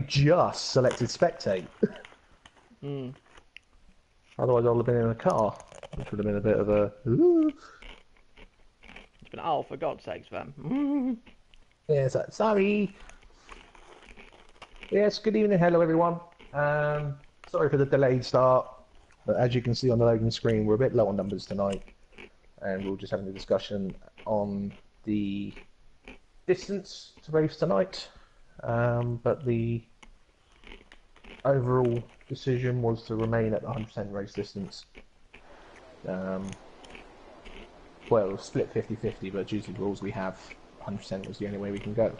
just selected spectate. Hmm. Otherwise, I would have been in a car, which would have been a bit of a. Ooh. It's been, oh, for God's sakes, man. Yeah, so, sorry. Yes, good evening, hello everyone. Sorry for the delayed start, but as you can see on the loading screen, we're a bit low on numbers tonight, and we're just having a discussion on the distance to race tonight. But the overall decision was to remain at the 100% race distance. Well, it was split 50-50, but due to the rules we have, 100% was the only way we can go.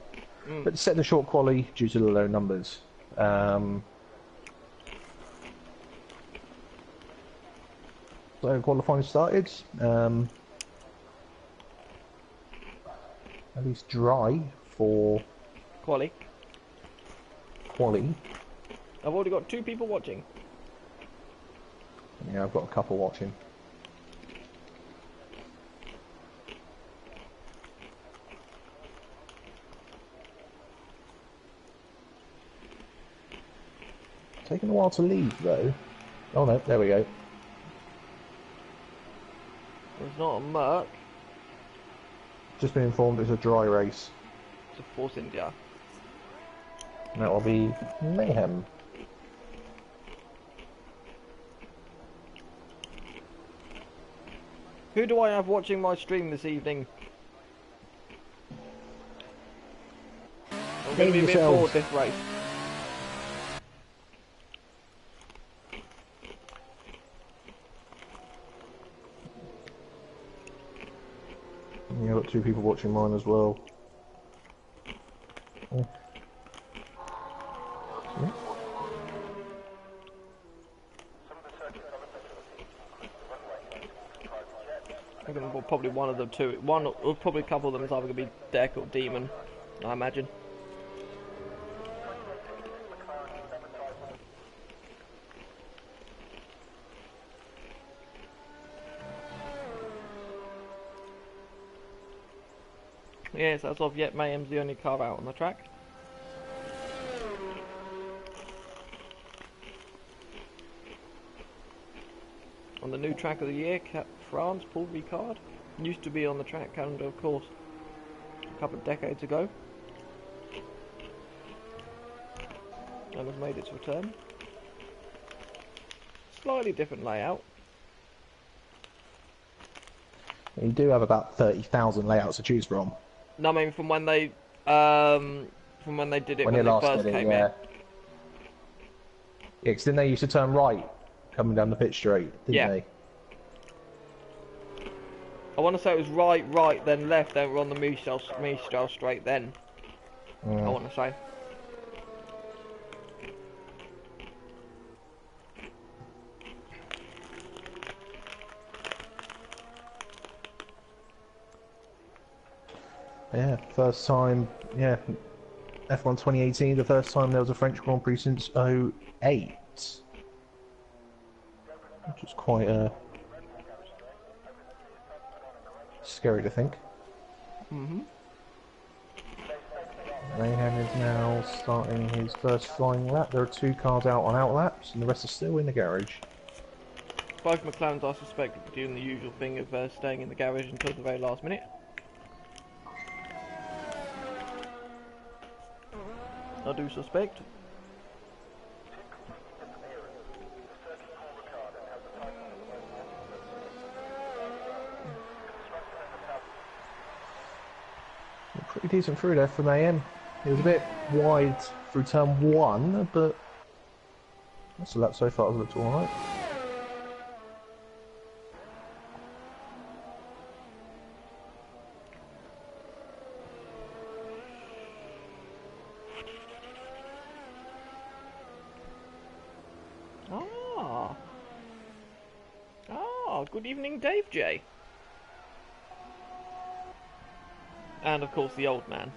But to set the short quali due to the low numbers. So qualifying started. At least dry for Quali. quali. I've already got 2 people watching. Yeah, I've got a couple watching. Taking a while to leave though. Oh no, there we go. It's not a Merc. Just been informed it's a dry race. It's a Force India. And that will be mayhem. Who do I have watching my stream this evening? I'm going to be a bit bored this race. Yeah, I've got 2 people watching mine as well. Oh. Yeah. I'm going to probably one of them two. One or probably a couple of them is either going to be Deck or Demon, I imagine. Yes, as of yet, Mayhem's the only car out on the track. On the new track of the year, France, Paul Ricard. Used to be on the track calendar, of course, a couple of decades ago. And has made its return. Slightly different layout. You do have about 30,000 layouts to choose from. No, I mean from when they did it when they first came in. Yeah, because didn't they used to turn right coming down the pit straight, didn't they? I want to say it was right, then left, then we're on the Mistral straight then. I want to say. Yeah, first time, yeah, F1 2018, the first time there was a French Grand Prix since '08. Which is quite scary to think. Mayhem is now starting his first flying lap. There are 2 cars out on outlaps, and the rest are still in the garage. Both McLarens, I suspect, are doing the usual thing of staying in the garage until the very last minute. I do suspect. Pretty decent through there for Mayhem. It was a bit wide through turn 1, but that's a lap so far. It looked alright. Good evening, Dave J. And of course the old man.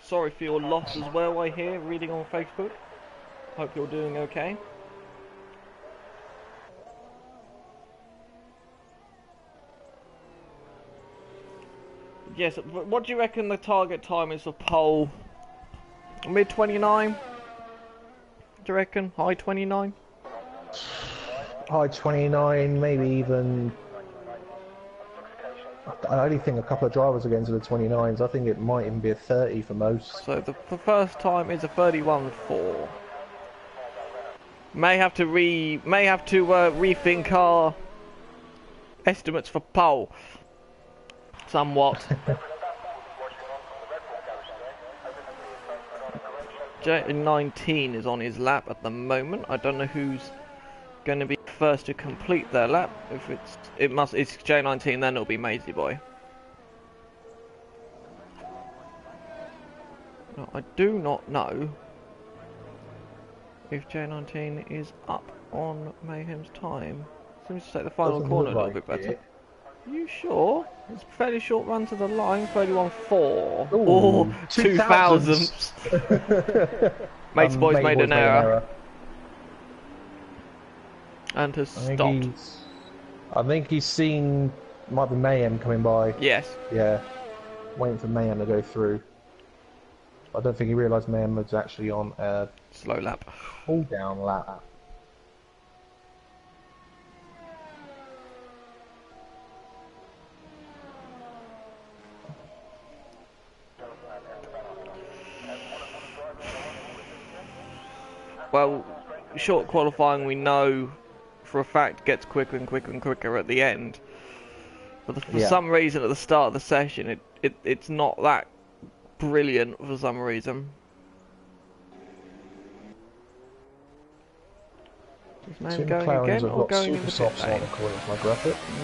Sorry for your loss as well, I hear, reading on Facebook. Hope you're doing okay. Yes, what do you reckon the target time is for pole? Mid 29? do you reckon? High 29? High 29, maybe even... I only think a couple of drivers are getting to the 29s. I think it might even be a 30 for most. So the first time is a 31.4. May have to rethink our estimates for pole somewhat. J19 is on his lap at the moment. I don't know who's going to be first to complete their lap. If it's J19, then it'll be Maisie Boy. Now, I do not know if J19 is up on Mayhem's time. Seems to take the final corner a little bit better. It. Are you sure? It's a fairly short run to the line, 31.4. Ooh, 2000. Mate's Boy's made an error. And has stopped. I think he's seen, might be Mayhem coming by. Yes. Yeah. Waiting for Mayhem to go through. I don't think he realised Mayhem was actually on a slow lap. Pull down lap. Well, short qualifying we know for a fact gets quicker and quicker and quicker at the end. But for some reason at the start of the session it's not that brilliant for some reason. Is Mayhem going again or going into the pit lane?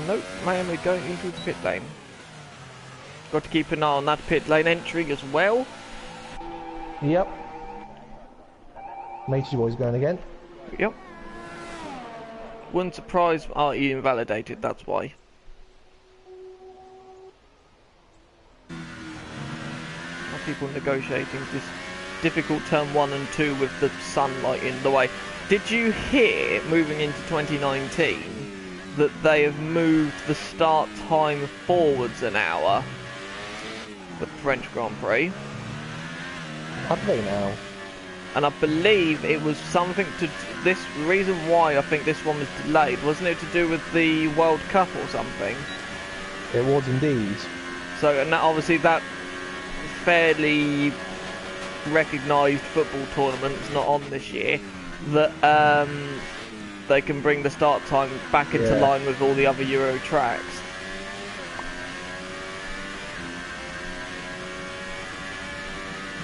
Nope, Mayhem is going into the pit lane. Got to keep an eye on that pit lane entry as well. Yep. Matey Boy's going again. Yep. Wouldn't surprise. Oh, he invalidated, that's why. People negotiating this difficult turn 1 and 2 with the sunlight in the way. Did you hear, moving into 2019, that they have moved the start time forwards an hour for the French Grand Prix? Have they now? And I believe it was something to this reason why I think this one was delayed, wasn't it, to do with the World Cup or something? It was indeed. So, and that, obviously that fairly recognised football tournament is not on this year, that they can bring the start time back into line with all the other Euro tracks.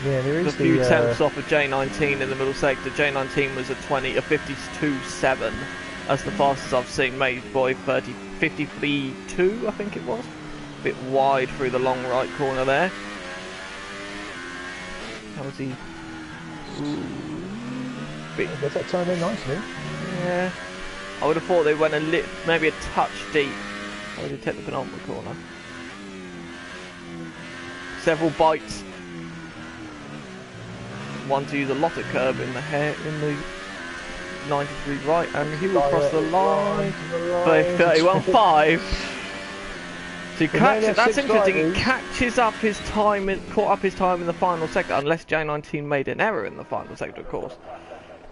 Yeah, there is a few tenths off of J19 in the middle sector. J19 was a 52.7. That's the fastest I've seen. Made Boy 53.2, I think it was. A bit wide through the long right corner there. How was he? Gets that turn in nicely. Yeah. I would have thought they went maybe a touch deep. I would have taken the penultimate corner. Several bites. One to use a lot of curb in the 93 right, and he will cross the line by 31.5. So that's interesting. He catches up his time, caught up his time in the final sector, unless J19 made an error in the final sector, of course.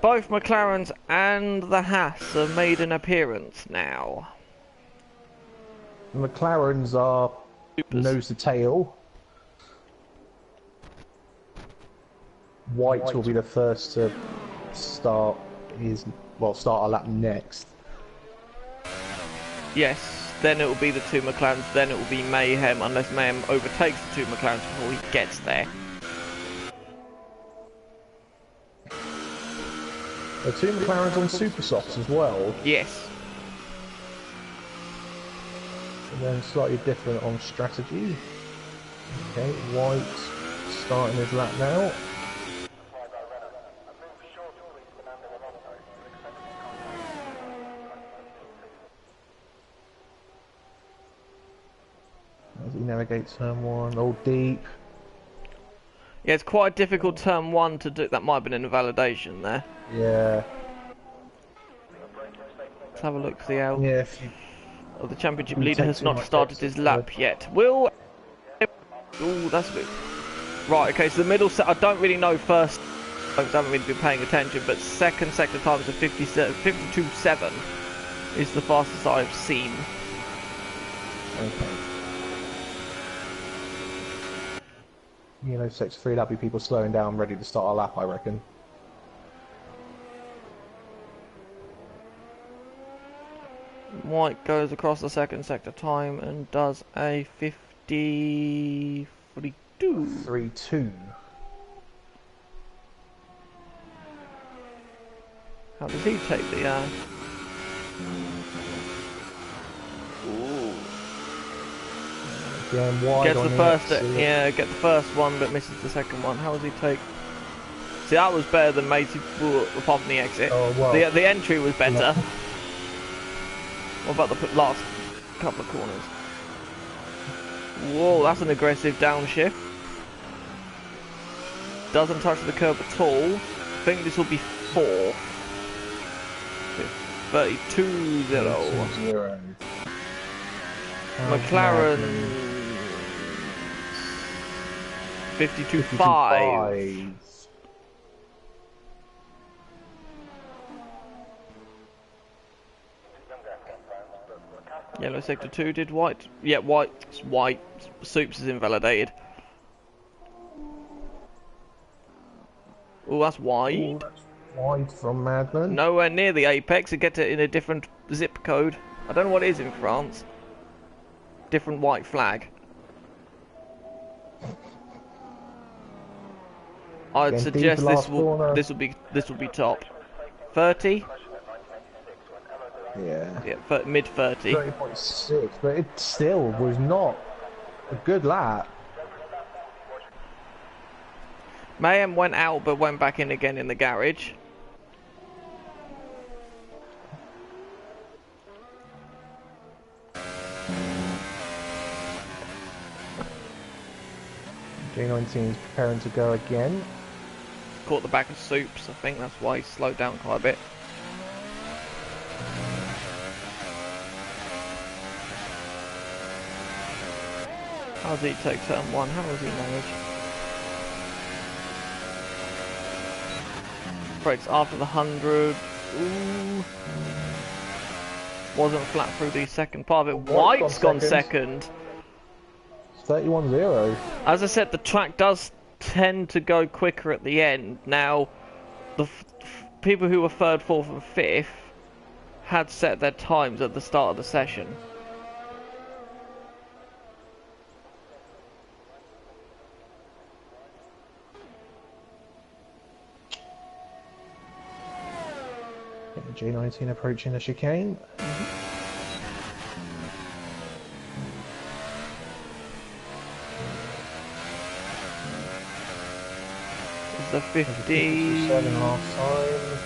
Both McLarens and the Haas have made an appearance now. The McLarens are nose to tail. White will be the first to start start a lap next. Yes, then it will be the two McLarens, then it will be Mayhem, unless Mayhem overtakes the two McLarens before he gets there. The two McLarens on super softs as well. Yes. And then slightly different on strategy. Okay, White starting his lap now. As he navigates turn 1, all deep. Yeah, it's quite a difficult turn 1 to do. That might have been an invalidation there. Yeah. Let's have a look, see how... Yeah, the championship leader has not started his lap yet. Will... Ooh, that's a bit... Right, okay, so the middle set... I don't really know first haven't really been paying attention, but second sector times of 52.7 is the fastest I've seen. Okay. Yellow 6-3, that'll be people slowing down, ready to start a lap, I reckon. White goes across the second sector time and does a 50.42. 3-2. How does he take the Ooh. Again, wide gets on the the first, exit. yeah, get the first one, but misses the second one. How does he take? See, that was better than Matey, apart from the exit. Oh, well. The entry was better. What about the last couple of corners? Whoa, that's an aggressive downshift. Doesn't touch the curb at all. I think this will be 4. 32.0. McLaren 52.5. Yellow sector 2 did white. Yeah, white. Soups is invalidated. Oh, that's wide. Ooh, that's wide from Madman. Nowhere near the apex. It gets it in a different zip code. I don't know what it is in France. Different white flag. I'd Again, suggest this will be top. 30. Yeah. Yeah, mid 30. 30.6, but it still was not a good lap. Mayhem went out but went back in again in the garage. J19 is preparing to go again. Caught the back of Soups, I think that's why he slowed down quite a bit. How does he take turn 1? How does he manage? Brakes after the 100. Ooh. Wasn't flat through the second part of it. White's gone second. 31.0. As I said, the track does tend to go quicker at the end. Now, the people who were 3rd, 4th and 5th had set their times at the start of the session. J19 approaching the chicane. The 57 last time.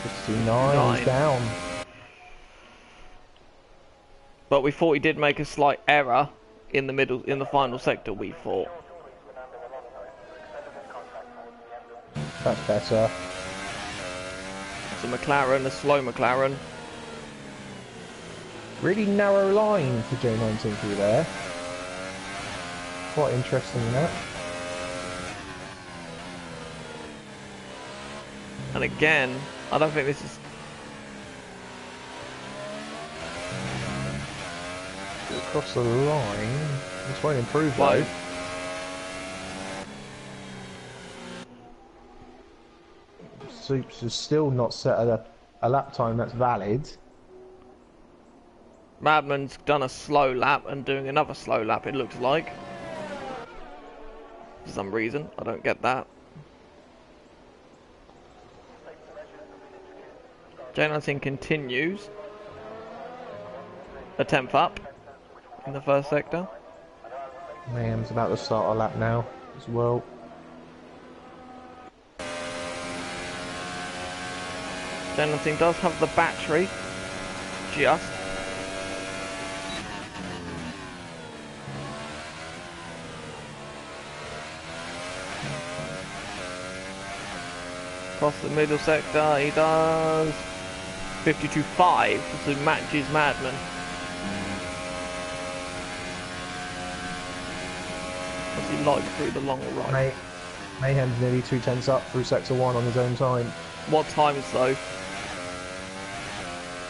59 is down. But we thought he did make a slight error in the final sector, we thought. That's better. So McLaren, a slow McLaren. Really narrow line for J19 through there. Quite interesting that. And again, I don't think this is... Across the line. This won't improve though. Soups has still not set a lap time that's valid. Madman's done a slow lap and doing another slow lap, it looks like. For some reason, I don't get that. J19 continues. A 10th up in the first sector. Mayhem's about to start a lap now as well. J19 does have the battery. Just. Across the middle sector, he does 52.5, so matches Madman. What's he like through the long right? Mate, Mayhem's nearly 2 tenths up through sector 1 on his own time. What times though?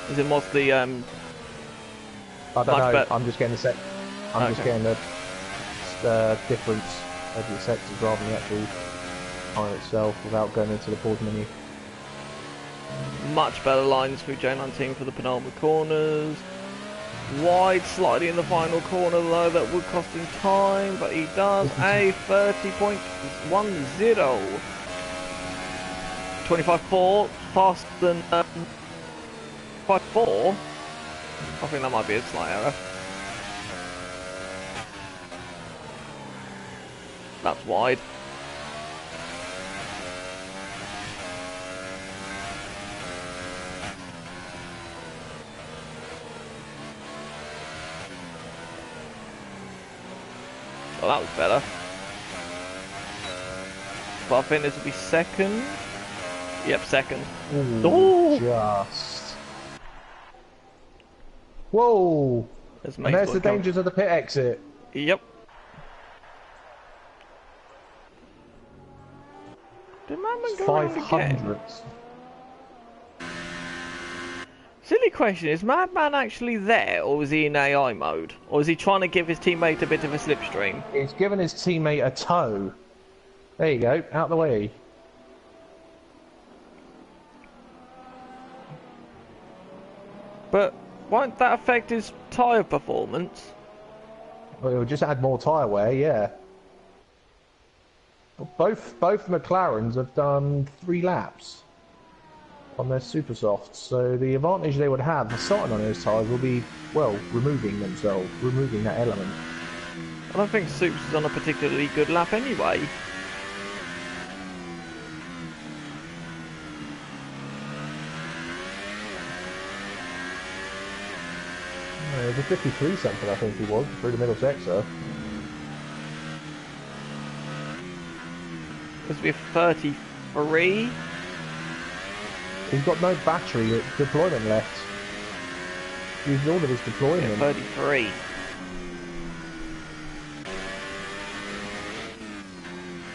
Is it what's the I don't know. I'm just getting the just getting the difference of the sectors rather than the actual time itself without going into the pause menu. Much better lines through J19 for the penultimate corners. Wide slightly in the final corner though, that would cost him time, but he does a 30.10. 25.4, faster than 5.4. I think that might be a slight error. That's wide. Oh, that was better. But I think this will be second. Yep, second. Ooh, just. Whoa! And there's the dangers of the pit exit. Yep. Did Madman go around again? Silly question, is Madman actually there, or was he in AI mode? Or is he trying to give his teammate a bit of a slipstream? He's giving his teammate a toe. There you go, out the way. But won't that affect his tyre performance? Well, it'll just add more tyre wear, yeah. Both McLarens have done 3 laps on their super softs, so the advantage they would have for starting on those tyres will be, well, removing that element. I don't think Supes is on a particularly good lap anyway. It was a 53 something, I think he was, through the middle sector. This will be a 33. He's got no battery deployment left. He's used all of his deployment. Yeah, 33.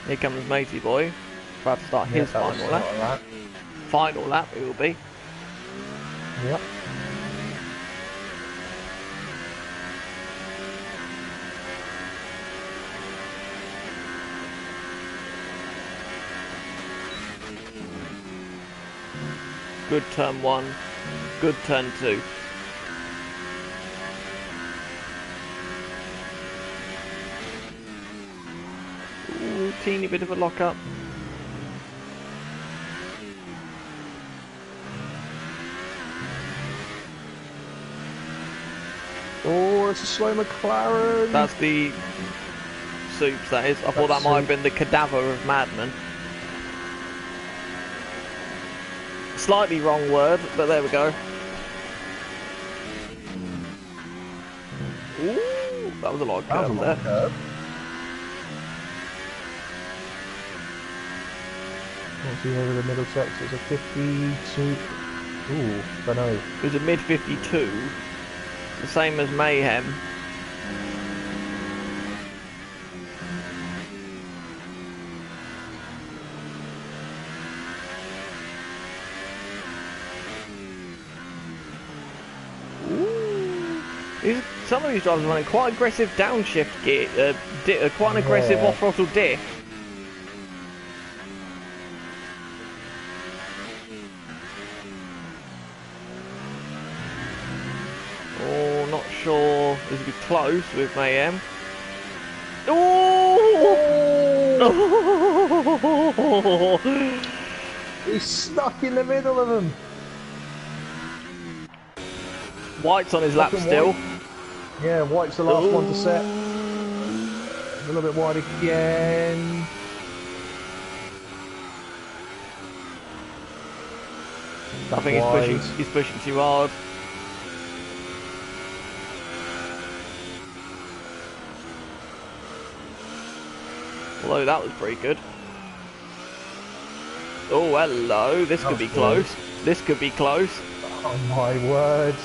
Here comes Matey Boy. About to start his final lap. Final lap it will be. Yep. Good turn 1, good turn 2. Ooh, teeny bit of a lock up. Oh, it's a slow McLaren. That's the Supes, that is. I thought that might have been the cadaver of Madman. Slightly wrong word, but there we go. Ooh, that was a lot of curve there. What's he over the middle sector? It's a 52. Ooh, don't know. It was a mid 52, the same as Mayhem. Some of these drivers are running quite aggressive downshift gear, quite an aggressive off-throttle diff. Oh, not sure. This will be close with Mayhem. Oh! He's stuck in the middle of them. White's on his lap still. Yeah, White's the last one to set. A little bit wide again. I think he's pushing too hard. Although that was pretty good. Oh, hello. This could be close. This could be close. Oh my word.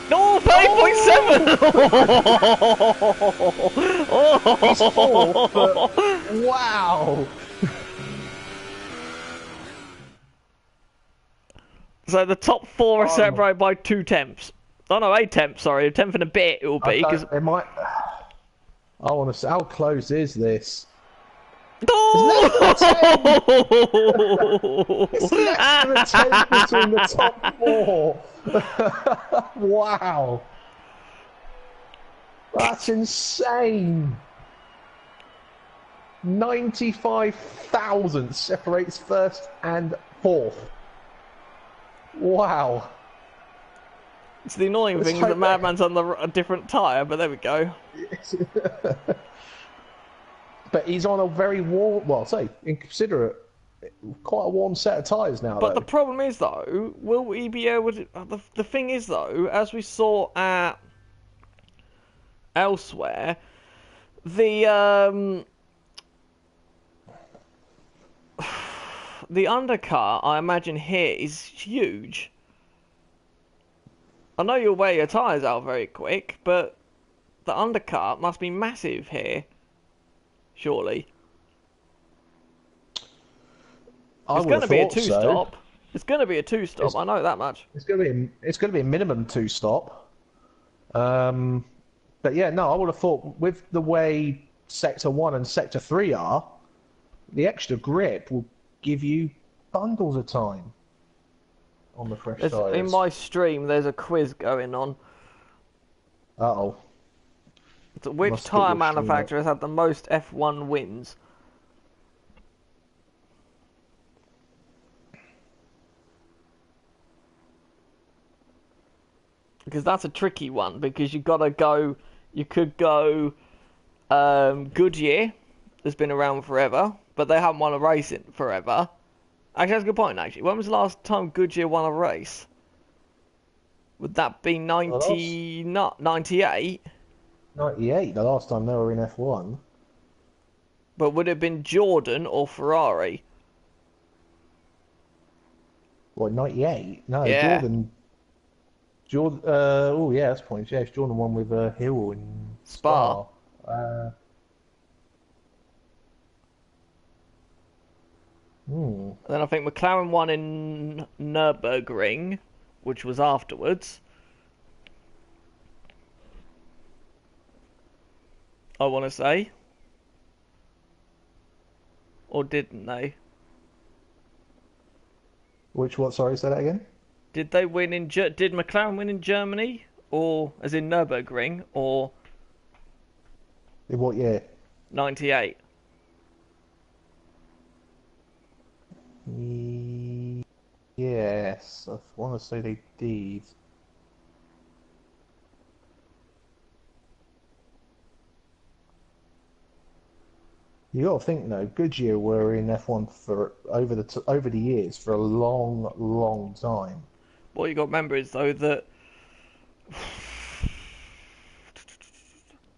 No, 5.7! He's fourth, but wow! So the top 4 are separated by 2 tenths. Oh no, 8 tenths, sorry. A tenth and a bit it will be. Cause... It might... I want to see, how close is this? Oh! It's less than a tenth between the top 4. Wow. That's insane. 95,000 separates first and fourth. Wow. It's the annoying thing that Madman's on a different tyre, but there we go. But he's on a very warm, well, say, consider it, quite a warm set of tyres now. But the problem is, though, will he be able to... The thing is, though, as we saw at elsewhere, the undercar, I imagine here, is huge. I know you'll wear your tyres out very quick, but the undercar must be massive here. Surely. It's going to be a two-stop. It's going to be a two-stop. I know that much. It's going to be a minimum two-stop. But yeah, no, I would have thought with the way Sector 1 and Sector 3 are, the extra grip will give you bundles of time on the fresh tyres. In my stream, there's a quiz going on. Uh-oh. Which tyre manufacturers have the most F1 wins? Because that's a tricky one, because you could go Goodyear, that's been around forever, but they haven't won a race in forever. Actually, that's a good point, actually. When was the last time Goodyear won a race? Would that be 98? 98, the last time they were in F1. But would it have been Jordan or Ferrari? What, 98? No, yeah. Jordan, oh yeah, that's points. Yeah, it's Jordan won with Hill in Spa. And then I think McLaren won in Nürburgring, which was afterwards. I want to say. Or didn't they? Sorry, say that again? Did they win in... Did McLaren win in Germany? Or, as in Nürburgring? Or... In what year? 98. Yes, I want to say they did. You got to think though, Goodyear were in F1 for over the years for a long, long time. What you got to remember is though that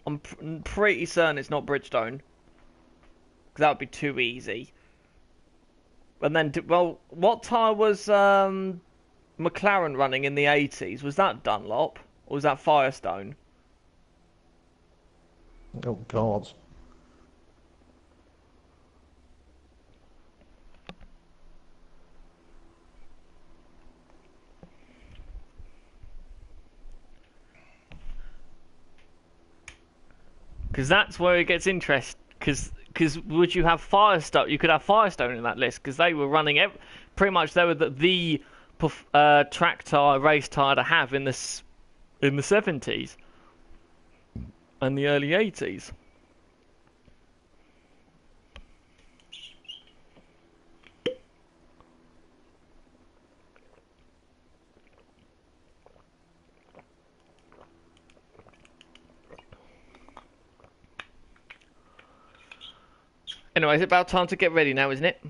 I'm pretty certain it's not Bridgestone, because that would be too easy. And then, well, what tyre was McLaren running in the 80s? Was that Dunlop or was that Firestone? Oh God. Because that's where it gets interesting. Because would you have Firestone? You could have Firestone in that list because they were running pretty much. They were the track tyre, race tyre to have in the 70s and the early 80s. Anyway, it's about time to get ready now, isn't it?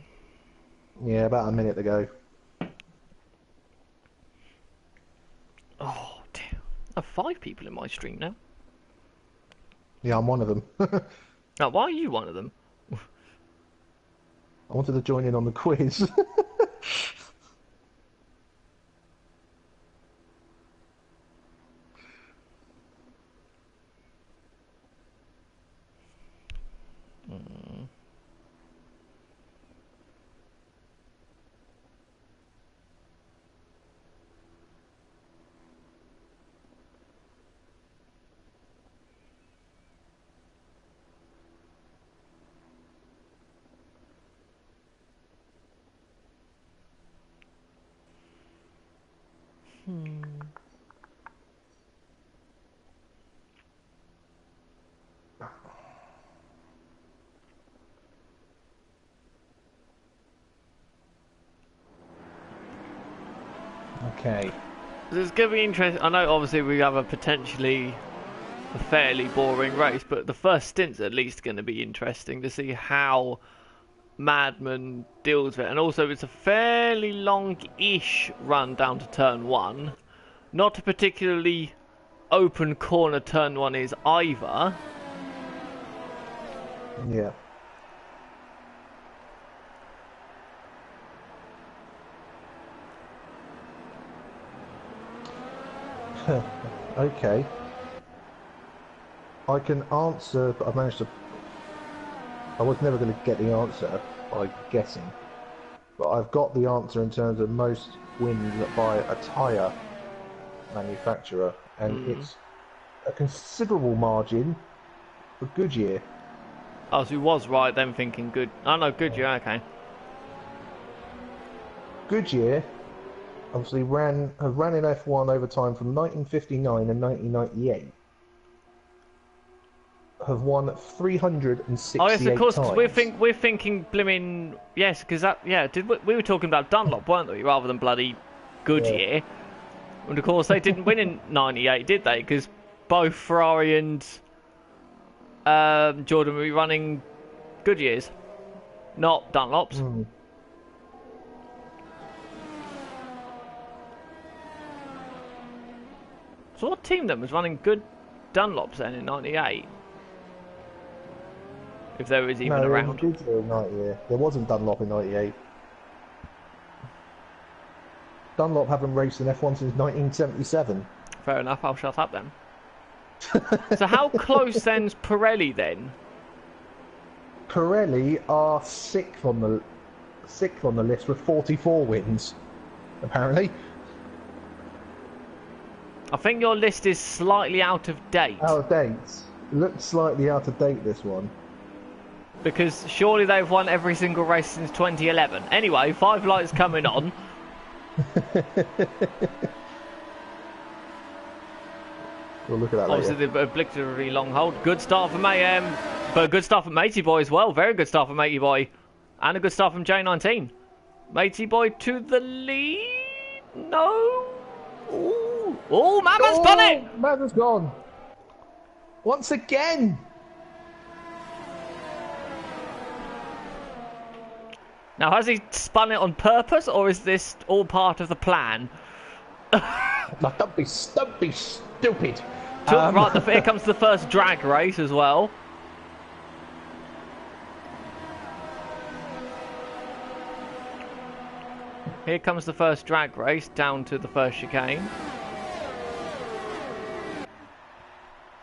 Yeah, about a minute to go. Oh, dear. I have 5 people in my stream now. Yeah, I'm one of them. Now, why are you one of them? I wanted to join in on the quiz. Okay. It's going to be interesting. I know obviously we have a potentially a fairly boring race, but the first stint's at least going to be interesting to see how Madman deals with it. And also it's a fairly long-ish run down to turn 1. Not a particularly open corner turn 1 is either. Yeah. Okay. I can answer, but I've managed to... I was never going to get the answer by guessing. But I've got the answer in terms of most wins by a tyre manufacturer. And it's a considerable margin for Goodyear. Oh, so he was right then thinking good. Oh no, Goodyear, okay. Goodyear obviously have ran in F1 over time from 1959 and 1998. Have won 368 Oh yes, of course, times. because we're thinking blooming yes, because that we were talking about Dunlop, weren't we, rather than bloody Goodyear. Yeah. And of course they didn't win in '98, did they? Because both Ferrari and Jordan were running Goodyears, not Dunlops. So what team then was running good Dunlops then in '98? If there was even around. There wasn't Dunlop in '98. Dunlop haven't raced in F1 since 1977. Fair enough, I'll shut up then. So how close then's Pirelli then? Pirelli are sixth on the list with 44 wins, apparently. I think your list is slightly out of date. Out of date? It looks slightly out of date, this one. Because surely they've won every single race since 2011. Anyway, 5 lights coming on. We'll look at that Obviously, later. the obligatory long hold. Good start for Mayhem, but good start from Matey Boy as well. Very good start from Matey Boy. And a good start from J19. Matey Boy to the lead. No. Ooh. Oh, Madman's done it! Madman's gone. Once again. Now, has he spun it on purpose, or is this all part of the plan? No, don't be stupid. Right, here comes the first drag race as well. Here comes the first drag race down to the first chicane.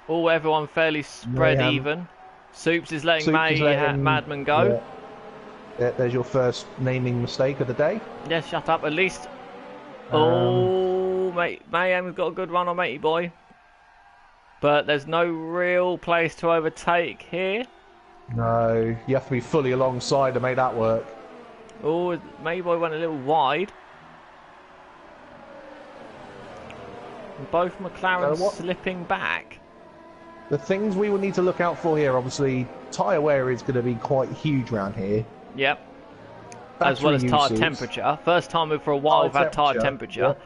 Oh, everyone fairly spread even. Soups is letting Madman go. Yeah. Yeah, there's your first naming mistake of the day. Yes, shut up, at least. Oh, mate, Mayhem's got a good run on Matey Boy. But there's no real place to overtake here. No, you have to be fully alongside to make that work. Oh, Matey Boy went a little wide. Both McLaren slipping back. The things we will need to look out for here, obviously, tyre wear is going to be quite huge around here. Yep. Battery as well as tyre usage. temperature. First time for a while we've had tyre temperature. Yep.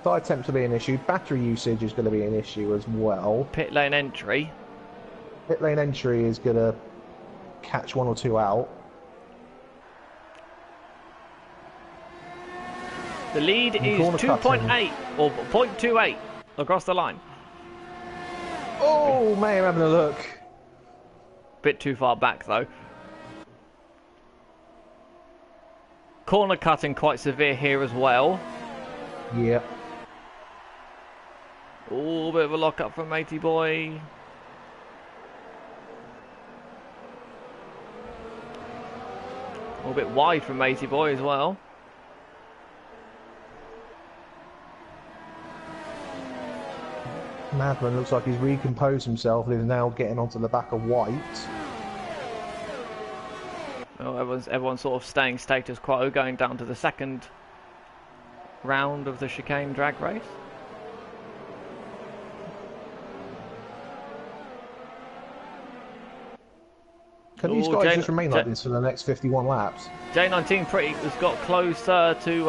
Tyre temps will be an issue. Battery usage is going to be an issue as well. Pit lane entry. Pit lane entry is going to catch 1 or 2 out. The lead is 2.8 or 0.28 across the line. Oh, man, having a look. Bit too far back though. Corner cutting quite severe here as well. Yeah. Oh, bit of a lock up from Matey Boy. A little bit wide from Matey Boy as well. Madman looks like he's recomposed himself and is now getting onto the back of White. Oh, everyone's sort of staying status quo, going down to the second round of the chicane drag race. Can these guys just remain like this for the next 51 laps? J19 has got closer to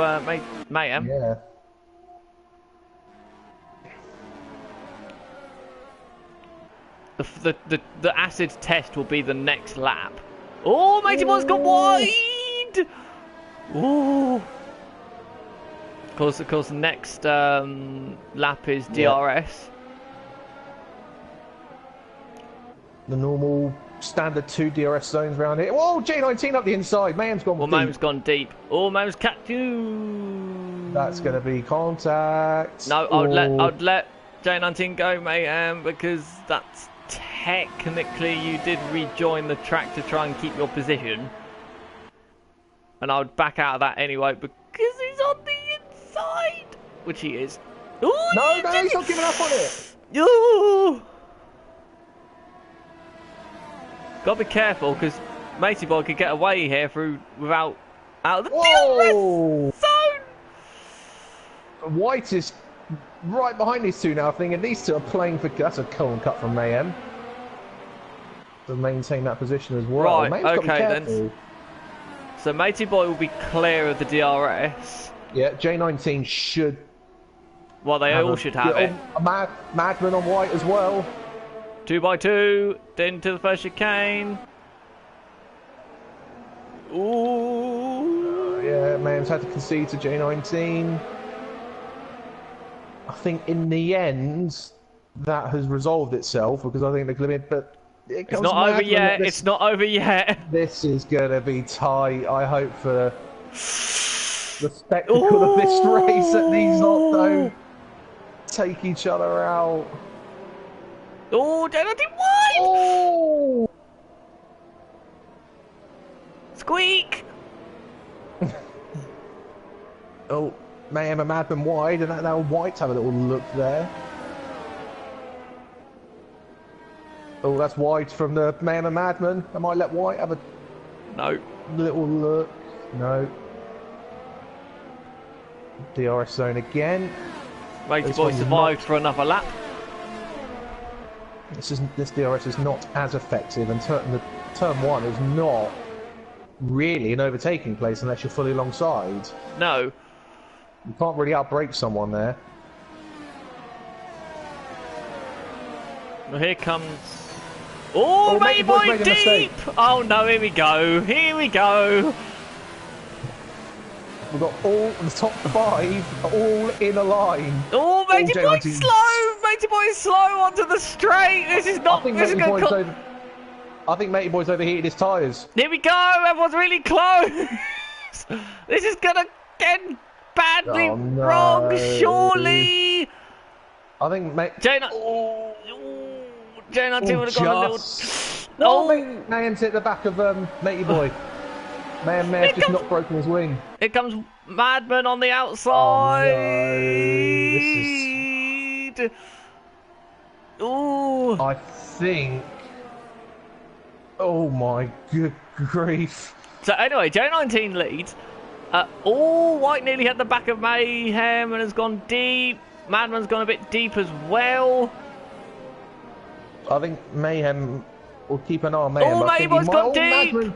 Mayhem. Yeah. The acid test will be the next lap. Oh, Matey Boy's got wide! Oh. Of course, next lap is DRS. The normal standard 2 DRS zones around here. Whoa, J19 up the inside. Mayhem's gone deep. Mayhem's gone deep. Oh, Mayhem's catch you. That's going to be contact. No, I'd let J19 go, Mayhem, because that's technically you did rejoin the track to try and keep your position. And I would back out of that anyway because he's on the inside, which he is. Ooh, no, he's not giving up on it. Ooh. Gotta be careful because Matey Boy could get away here without out of the DRS zone. White is right behind these two now. I think these two are playing for. That's a Cohen cut from Mayhem to maintain that position as well. Right, okay then. So Matey Boy will be clear of the DRS. Yeah, J19 should. Well, they all should have it. Madman on White as well. 2x2 into the first chicane. Ooh. Yeah, Mayhem's had to concede to J19. I think in the end that has resolved itself because I think the limit, but it's not over yet. It's not over yet. This is gonna be tight. I hope for the spectacle of this race that these lot don't take each other out. Oh, J19 wide! Oh! Squeak! Oh, Mayhem and Madman wide, and now White's have a little look there. Oh, that's wide from the Mayhem and Madman. I might let White have a little look. No. DRS zone again. Matey Boy survived for another lap. This DRS is not as effective, and turn 1 is not really an overtaking place unless you're fully alongside. No. You can't really outbrake someone there. Well, here comes... Oh, Matey Boy deep! Oh no, here we go. Here we go. We've got all the top 5 all in a line. Oh, Matey Boy slow! Matey Boy is slow onto the straight. This is not. I think Matey Boy's overheated his tyres. Here we go. Everyone's really close. This is gonna get badly wrong. Surely. I think J19 would have gone a little. Oh, Mayhem's hit the back of Matey Boy. Mayhem may have just not broken his wing. Here comes Madman on the outside. Oh, no. I think. Oh my good grief. So anyway, J19 leads. White nearly had the back of Mayhem and has gone deep. Madman's gone a bit deep as well. I think Mayhem will keep an eye on Mayhem. Oh, Mayhem's gone deep.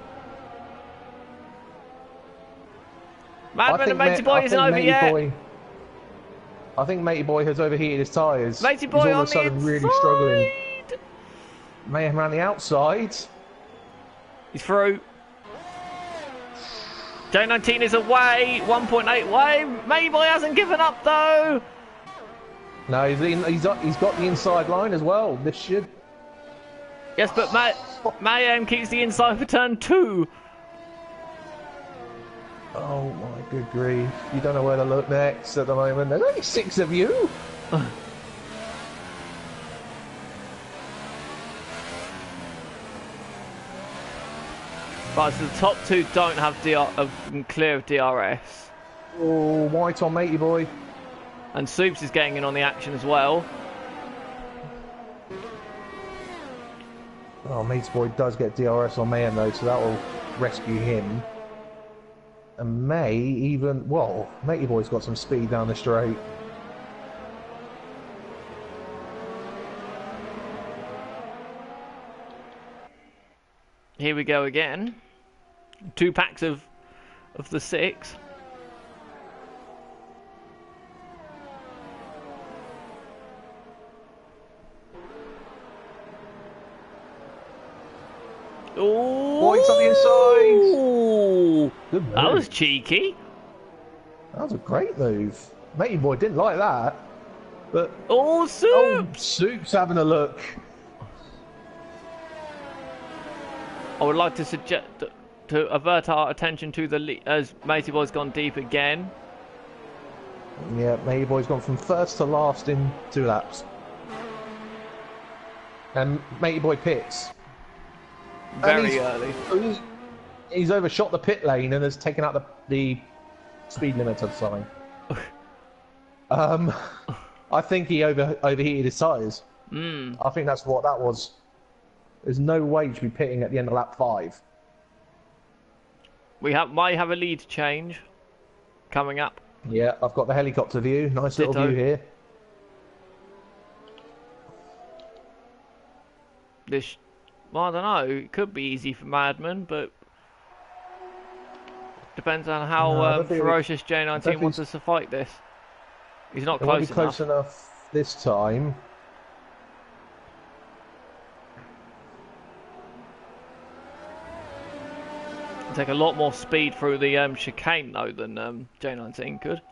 Madman and Matey Boy isn't over yet. I think Matey Boy has overheated his tyres. Matey Boy He's all on of a sudden the really struggling. Mayhem around the outside. He's through. J19 is away, 1.8 away. Matey Boy hasn't given up though. No, he's got the inside line as well. This should. Yes, but Mayhem keeps the inside for turn 2. Oh my good grief. You don't know where to look next at the moment. There's only 6 of you. Right, so the top 2 don't have clear of DRS. Oh, White on Matey Boy. And Soups is getting in on the action as well. Oh, Matey Boy does get DRS on Mayhem though, so that will rescue him. And May even... Whoa, Matey Boy's got some speed down the straight. Here we go again. 2 packs of the 6. Oh! White's on the inside. Good move. That was cheeky. That was a great move. Matey Boy didn't like that. But Oh, Soup! oh, Soup's having a look. I would like to suggest to avert our attention to the lead as Matey Boy's gone deep again. Yeah, Matey Boy's gone from first to last in 2 laps. And Matey Boy pits. Very early. He's overshot the pit lane and has taken out the speed limiter sign. I think he overheated his tyres. I think that's what that was. There's no way to be pitting at the end of lap 5. We might have a lead change coming up. Yeah, I've got the helicopter view. Nice Ditto. little view here. Well, I don't know. It could be easy for Madman, but depends on how ferocious J19 wants us to fight this. He's not It won't be close close enough this time. Take a lot more speed through the chicane though than J19 could.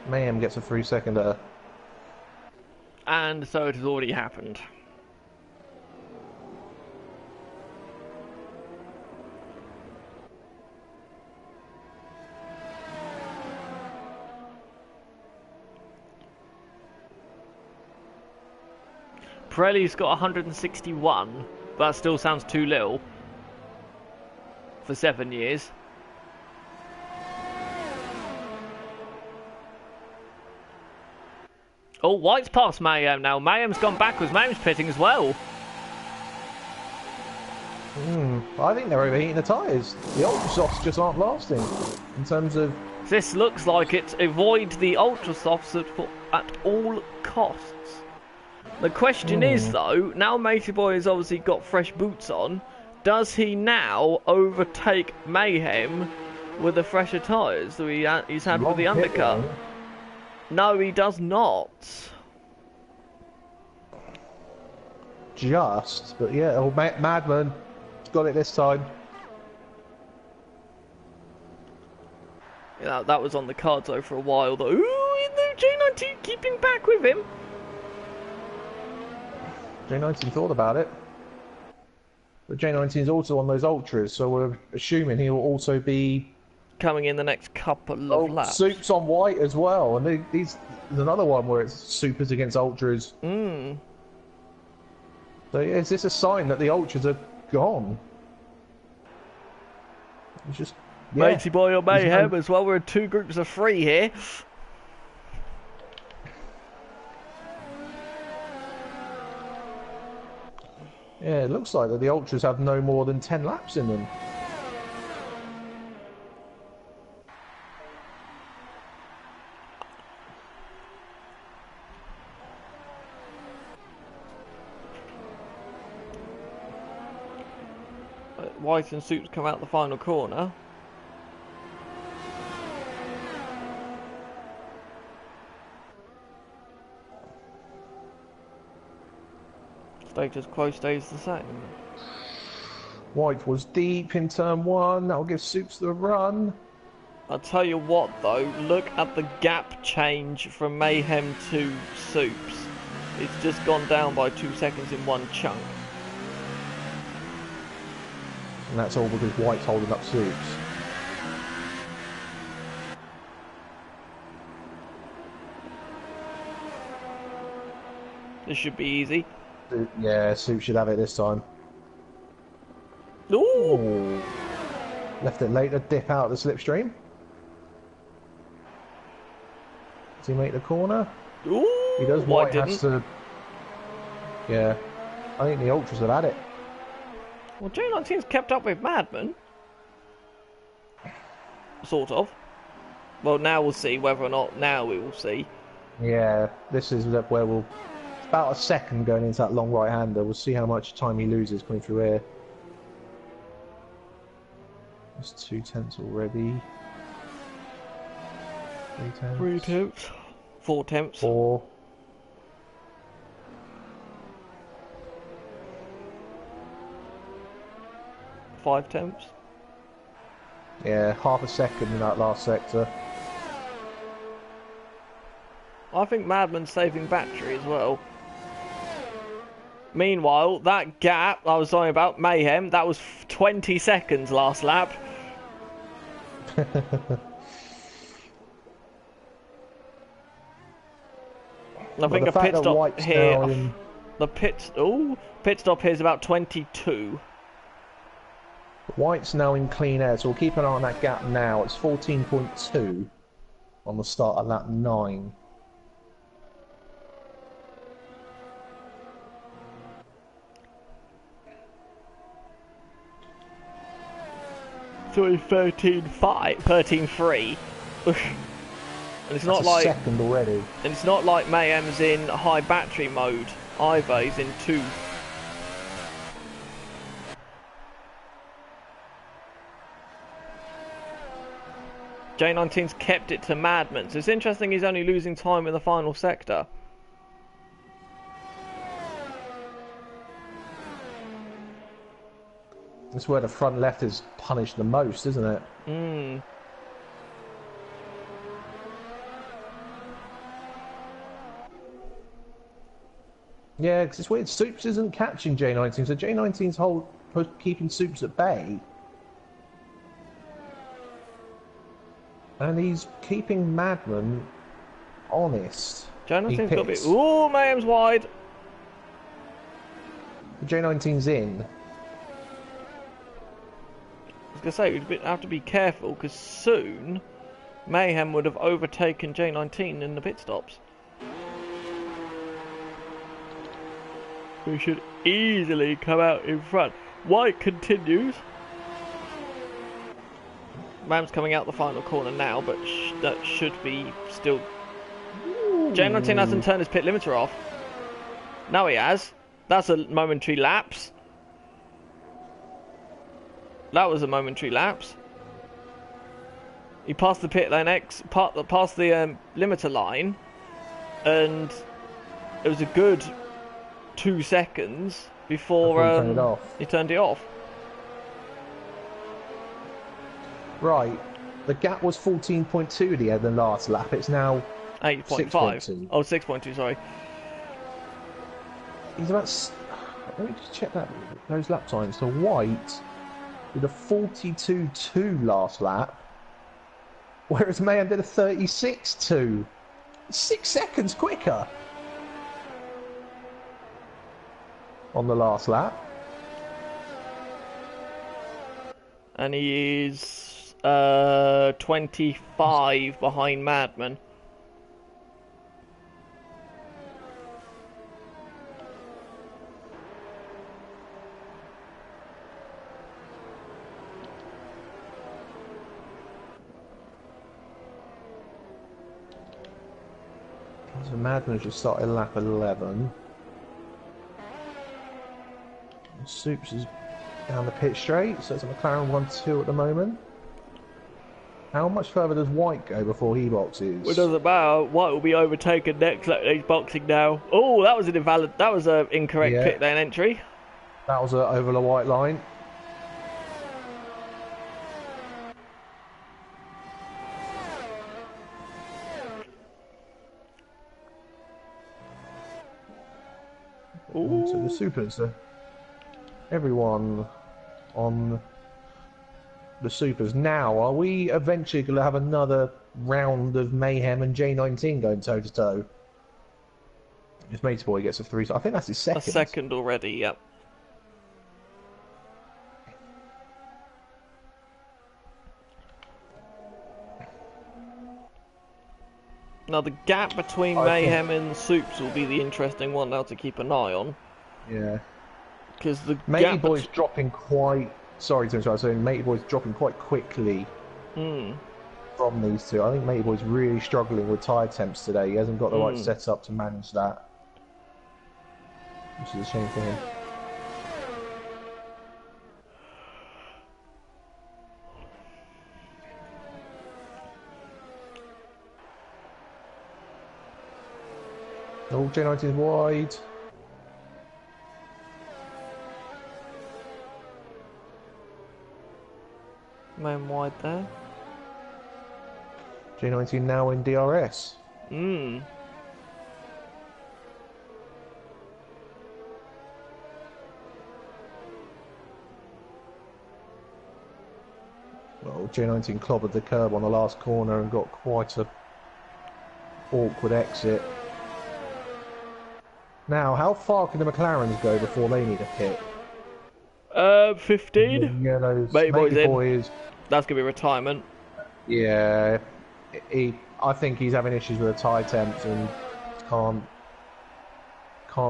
Mayhem gets a 3-seconder. And so it has already happened. Pirelli's got 161, but that still sounds too little for 7 years. Oh, White's past Mayhem now. Mayhem's gone backwards. Mayhem's pitting as well. I think they're overheating the tyres. The Ultra Softs just aren't lasting in terms of... This looks like it's avoid the Ultra Softs at all costs. The question is, though, now Matey Boy has obviously got fresh boots on, does he now overtake Mayhem with the fresher tyres that he's had with the undercut? No, he does not. Just, but yeah, old Madman got it this time. Yeah, that was on the cards though for a while though. Ooh, J19 keeping back with him. J19 thought about it. But J19 is also on those ultras, so we're assuming he'll also be coming in the next couple of laps. Soup's on White as well, and there's another one where it's supers against ultras. So yeah, is this a sign that the ultras are gone? It's just Matey Boy or Mayhem as well. We're in 2 groups of 3 here. Yeah, it looks like that the ultras have no more than 10 laps in them. White and Soups come out the final corner. Status quo stays the same. White was deep in turn 1. That'll give Soups the run. I'll tell you what though, look at the gap change from Mayhem to Soups. It's just gone down by 2 seconds in one chunk. And that's all because White's holding up Soups. This should be easy. Yeah, Soups should have it this time. Ooh! Left it late to dip out the slipstream. Does he make the corner? Ooh, He does. White Has to. Yeah, I think the Ultras have had it. Well, J19's kept up with Madman. Sort of. Well, now we'll see whether or not. Now we will see. Yeah, this is where we'll. It's about a second going into that long right-hander. We'll see how much time he loses coming through here. That's 2 tenths already. 3 tenths. 3 tenths. 4 tenths. 4. 5 tenths. Yeah, half a second in that last sector. I think Madman's saving battery as well. Meanwhile, that gap I was talking about, Mayhem, that was 20 seconds last lap. I think a pit stop here. The pit stop here is about 22. White's now in clean air, so we'll keep an eye on that gap now. It's 14.2 on the start of lap 9. So it's 13.5, 13.3. And it's not like second already. And it's not like Mayhem's in high battery mode either. He's in 2. J19's kept it to Madman, so it's interesting he's only losing time in the final sector. That's where the front left is punished the most, isn't it? Mm. Yeah, because it's weird. Soups isn't catching J19, so J19's keeping Soups at bay. And he's keeping Madman honest. J19's got a bit. Ooh, Mayhem's wide. J19's in. I was going to say, we'd have to be careful because soon Mayhem would have overtaken J19 in the pit stops. We should easily come out in front. White continues. Mayhem's coming out the final corner now, but that should be still. J19 hasn't turned his pit limiter off. Now he has. That's a momentary lapse. That was a momentary lapse. He passed the pit lane past the limiter line, and it was a good 2 seconds before he turned it off. Right, the gap was 14.2 at the end of the last lap. It's now 8.5. Oh, 6.2. Sorry. He's about. Let me just check those lap times. So White did a 42.2 last lap, whereas Mayhem did a 36.2. 6 seconds quicker on the last lap. And he is 25 behind Madman. So Madman just started lap 11. Soups is down the pit straight, so it's a McLaren 1-2 at the moment. How much further does White go before he boxes? Well, it doesn't matter. White will be overtaken next. He's boxing now. Oh, that was an invalid. That was an incorrect pit lane entry. That was over the white line. Ooh. So the supers, everyone on the supers now. Are we eventually going to have another round of Mayhem and J19 going toe to toe? His mate's boy gets a 3. I think that's his second. A second already. Yep. Now the gap between Mayhem and Soups will be the interesting one now to keep an eye on. Yeah. Because the Matey Boy's dropping quite... Sorry to interrupt, Matey Boy's dropping quite quickly from these two. I think Matey Boy's really struggling with tyre temps today. He hasn't got the right setup to manage that. Which is a shame for him. Oh, J90's wide. Man wide there. J90 now in DRS. Well, J19 clobbered the curb on the last corner and got quite a awkward exit. Now, how far can the McLarens go before they need a pit? 15. Matey Boys. That's gonna be retirement. Yeah, I think he's having issues with the tyre temps and can't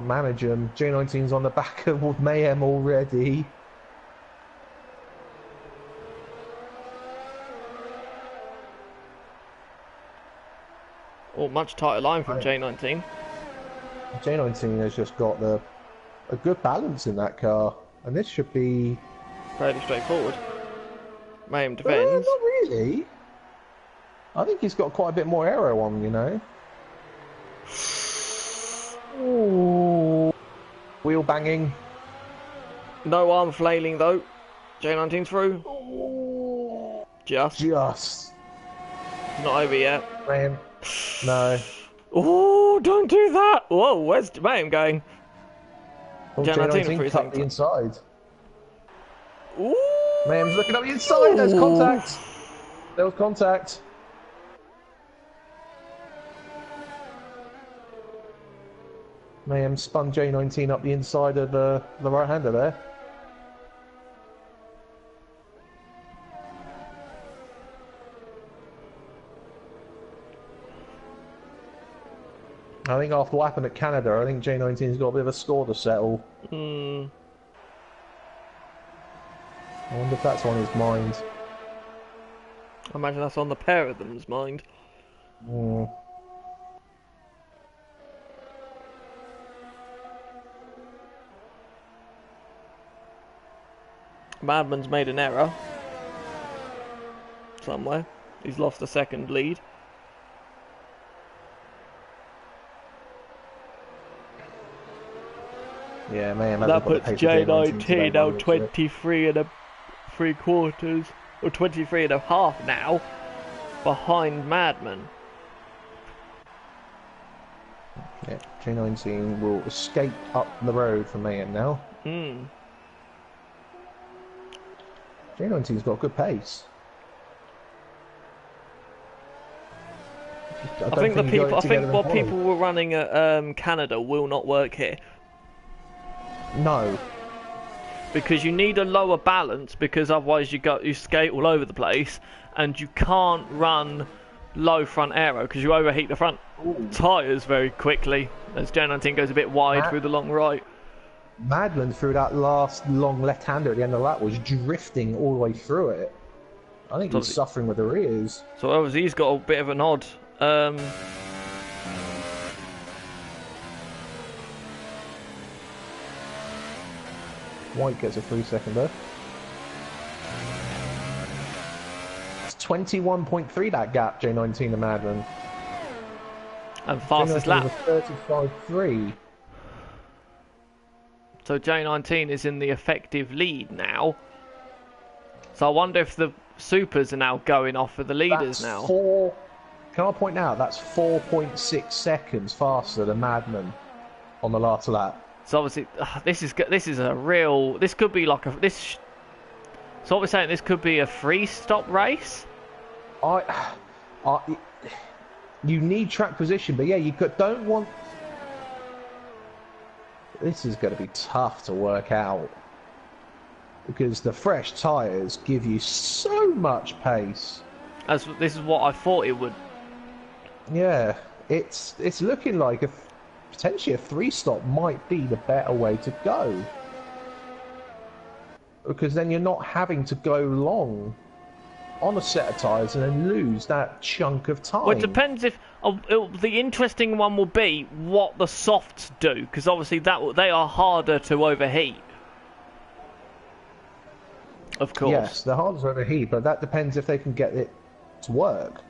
manage them. J19's on the back of Mayhem already. Oh, much tighter line from J19. J19 has just got a good balance in that car, and this should be fairly straightforward. Mayhem defends. Not really. I think he's got quite a bit more aero on, you know. Ooh. Wheel banging. No arm flailing though. J19 through. Ooh. Just. It's not over yet. Man. No. Oh, don't do that! Whoa, where's Mayhem going? Oh, J19 cut the inside. Ooh. Mayhem's looking up the inside. There's contact. There was contact. Mayhem spun J19 up the inside of the right-hander there. I think after what happened at Canada, I think J19's got a bit of a score to settle. I wonder if that's on his mind. I imagine that's on the pair of them's mind. Madman's made an error. Somewhere. He's lost a second lead. Yeah, man. That puts J19 now 23 and 3/4, or 23 and a half now, behind Madman. Yeah, J19 will escape up the road from Mayhem now. J19's got good pace. I think what people were running at Canada will not work here. No, because you need a lower balance, because otherwise you skate all over the place, and you can't run low front aero because you overheat the front tyres very quickly as J19 goes a bit wide through the long right. Madman through that last long left-hander at the end of that was drifting all the way through it. I think he's suffering with the rears. So obviously he's got a bit of an odd White gets a 3-seconder. It's 21.3 that gap, J19 to Madman. And fastest lap. 35.3. So J19 is in the effective lead now. So I wonder if the supers are now going off for the leaders now. Can I point out that's 4.6 seconds faster than Madman on the last lap. So obviously, this could be like so what we're saying, this could be a free-stop race? You need track position, but yeah, don't want... This is going to be tough to work out. Because the fresh tyres give you so much pace. This is what I thought it would. Yeah, it's looking like potentially a 3-stop might be the better way to go, because then you're not having to go long on a set of tyres and then lose that chunk of time. Well, it depends if the interesting one will be what the softs do, because obviously they are harder to overheat. Of course. Yes, they're harder to overheat, but that depends if they can get it to work.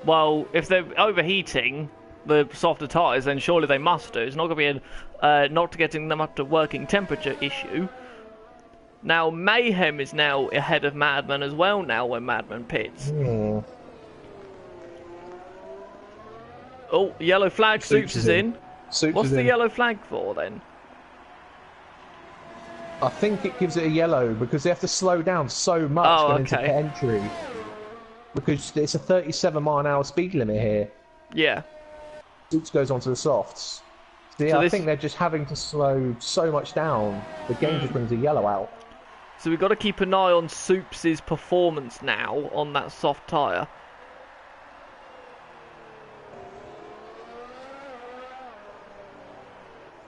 Well, if they're overheating the softer tyres, then surely they must do. It's not going to be not getting them up to working temperature issue. Now, Mayhem is now ahead of Madman as well now when Madman pits. Oh, yellow flag, Soups is in. What's the yellow flag for then? I think it gives it a yellow because they have to slow down so much going into pit entry. Because it's a 37-mile-an-hour speed limit here. Yeah. Soups goes onto the softs. So yeah, I think they're just having to slow so much down. The game just brings a yellow out. So we've got to keep an eye on Soups' performance now on that soft tyre.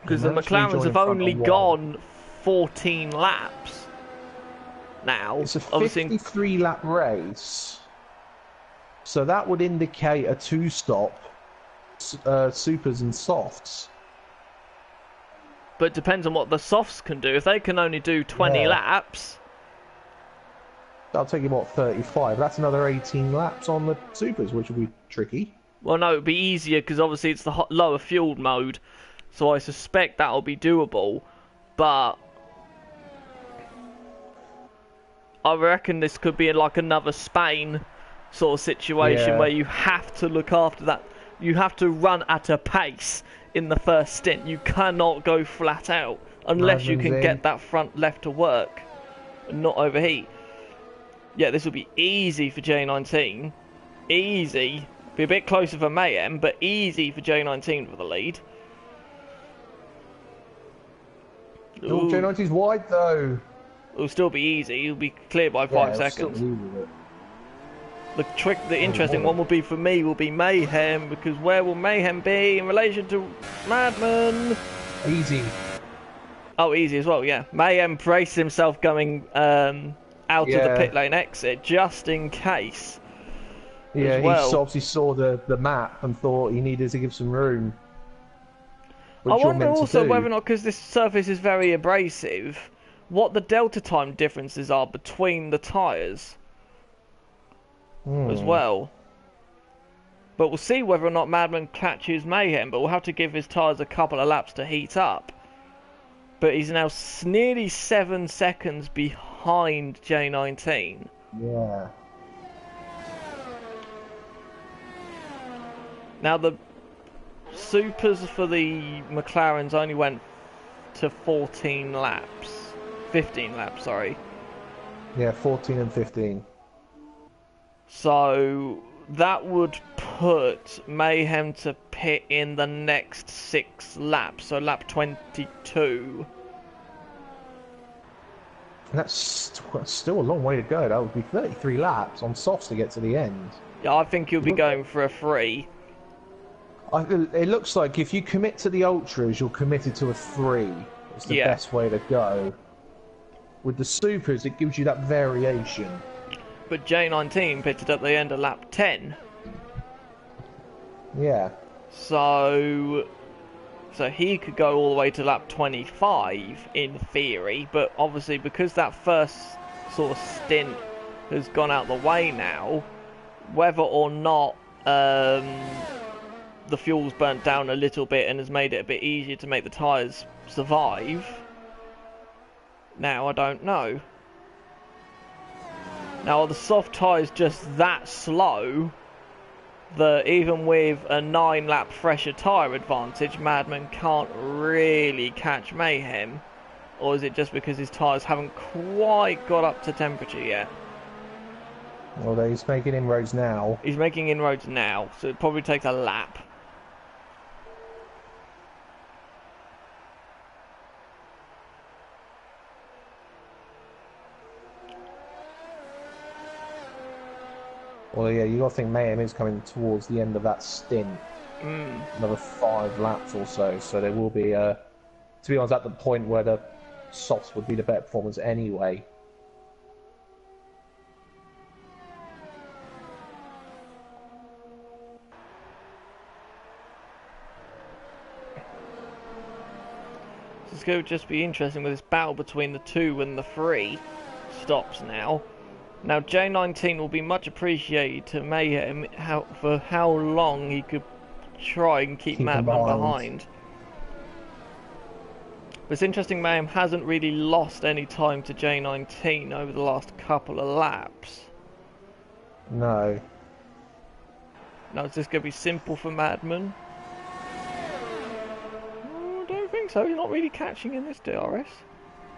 Because the McLarens have only gone 14 laps now. It's a 53-lap race. So that would indicate a 2-stop supers and softs. But it depends on what the softs can do. If they can only do 20 laps... That'll take you, what, 35? That's another 18 laps on the supers, which will be tricky. Well, no, it'll be easier because obviously it's the lower fueled mode. So I suspect that'll be doable. But... I reckon this could be like another Spain sort of situation where you have to look after that. You have to run at a pace in the first stint. You cannot go flat out unless you can get that front left to work and not overheat. Yeah, this will be easy for J19. Easy. Be a bit closer for Mayhem, but easy for J19 for the lead. Oh, J19's wide though. It'll still be easy. It'll be clear by 5 seconds. The interesting one will be for me will be Mayhem, because where will Mayhem be in relation to Madman? Easy. Oh, easy as well, yeah. Mayhem braced himself going out of the pit lane exit just in case. Yeah, he obviously saw the map and thought he needed to give some room. I wonder also whether or not, because this surface is very abrasive, what the delta time differences are between the tyres. As well. But we'll see whether or not Madman catches Mayhem, but we'll have to give his tyres a couple of laps to heat up. But he's now nearly 7 seconds behind J19. Yeah. Now the supers for the McLarens only went to 14 laps. 15 laps, sorry. Yeah, 14 and 15. So that would put Mayhem to pit in the next 6 laps, so lap 22. And that's still a long way to go. That would be 33 laps on softs to get to the end. Yeah, I think you'll be going for a 3. It looks like if you commit to the ultras, you're committed to a 3. It's the best way to go. With the supers, it gives you that variation. But J19 pitted at the end of lap 10. Yeah. So he could go all the way to lap 25 in theory, but obviously because that first sort of stint has gone out the way now, whether or not the fuel's burnt down a little bit and has made it a bit easier to make the tyres survive, now I don't know. Now, are the soft tyres just that slow that even with a 9-lap fresher tyre advantage, Madman can't really catch Mayhem? Or is it just because his tyres haven't quite got up to temperature yet? Well, he's making inroads now. He's making inroads now, so it probably takes a lap. Well, yeah, you got to think Mayhem is coming towards the end of that stint. another 5 laps or so. So there will be, to be honest, at the point where the softs would be the better performance anyway. It's going to just be interesting with this battle between the 2 and the 3 stops now. Now J19 will be much appreciated to Mayhem for how long he could try and keep Madman behind. But it's interesting, Mayhem hasn't really lost any time to J19 over the last couple of laps. No. Now is this going to be simple for Madman? I don't think so, he's not really catching in this DRS.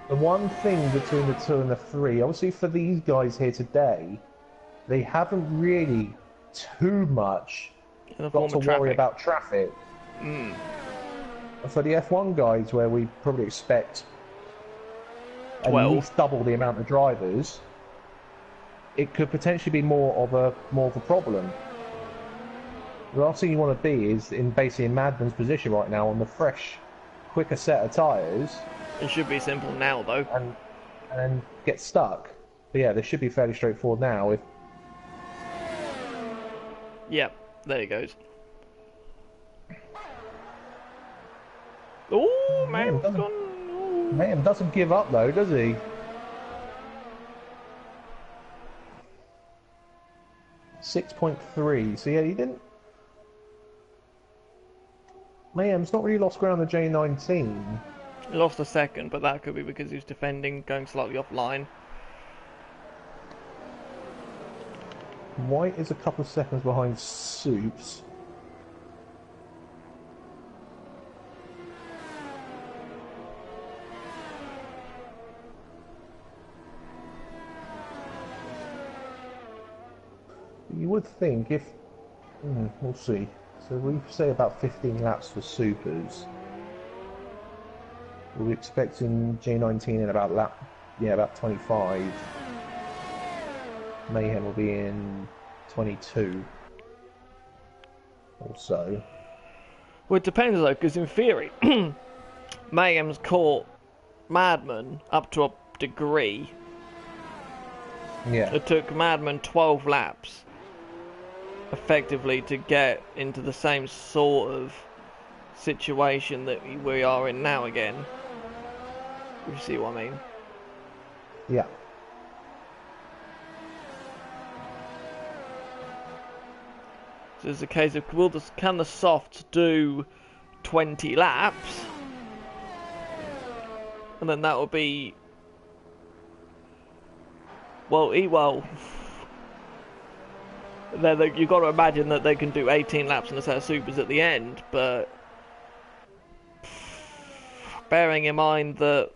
The one thing between the 2 and the 3, obviously for these guys here today, they haven't really too much got to worry about traffic. For the F1 guys, where we probably expect at least double the amount of drivers, it could potentially be more of a problem. The last thing you want to be is basically in Madman's position right now on the fresh, quicker set of tyres. It should be simple now, though. And get stuck. But yeah, this should be fairly straightforward now. Yep, there he goes. Oh, Mayhem doesn't give up though, does he? .3. So yeah, he didn't. Mayhem's not really lost ground on J19. He lost a second, but that could be because he was defending, going slightly offline. White is a couple of seconds behind Soups. You would think if... we'll see. So we say about 15 laps for Supers. We'll be expecting J19 in about about 25. Mayhem will be in 22 or so. Well, it depends though, because in theory, Mayhem's caught Madman up to a degree. Yeah. It took Madman 12 laps, effectively, to get into the same sort of situation that we are in now again. You see what I mean? Yeah. So it's a case of can the softs do 20 laps, and then that will be then you've got to imagine that they can do 18 laps in a set of supers at the end, but bearing in mind that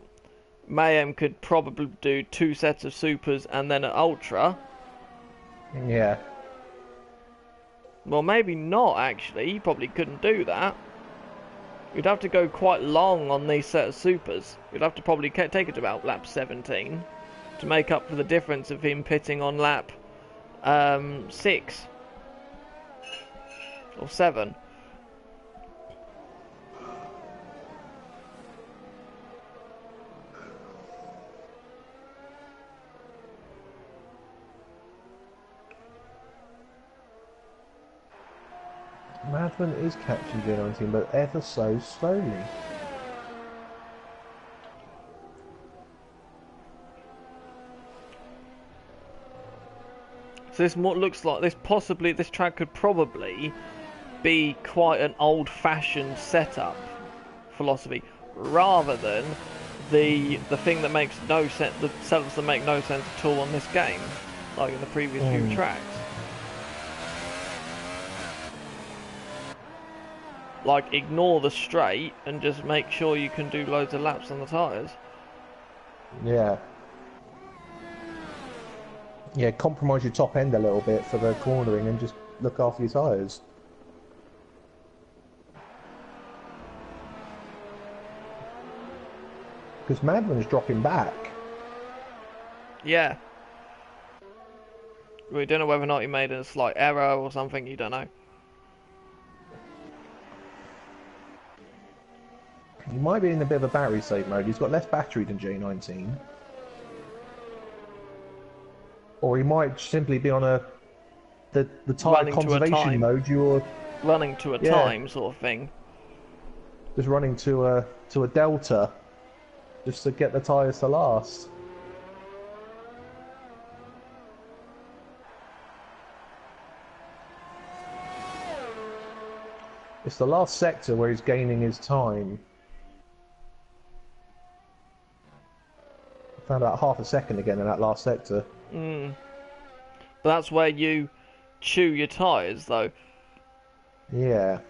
Mayhem could probably do 2 sets of supers and then an ultra. Yeah. Well, maybe not actually. He probably couldn't do that. You'd have to go quite long on these set of supers. You'd have to probably take it to about lap 17 to make up for the difference of him pitting on lap 6 or 7. Madman is catching J19, but ever so slowly. So this looks like this track could probably be quite an old-fashioned setup philosophy, rather than the thing that makes no sense, the setups that make no sense at all on this game, like in the previous few tracks. Like, ignore the straight and just make sure you can do loads of laps on the tyres. Yeah. Yeah, compromise your top end a little bit for the cornering and just look after your tyres. Because Madman is dropping back. Yeah. We don't know whether or not he made a slight error or something, you don't know. He might be in a bit of a battery save mode. He's got less battery than J19. Or he might simply be on the tyre conservation mode. You're running to a time sort of thing. Just running to a delta, just to get the tyres to last. It's the last sector where he's gaining his time. I found out half a second again in that last sector. But that's where you chew your tyres, though. Yeah.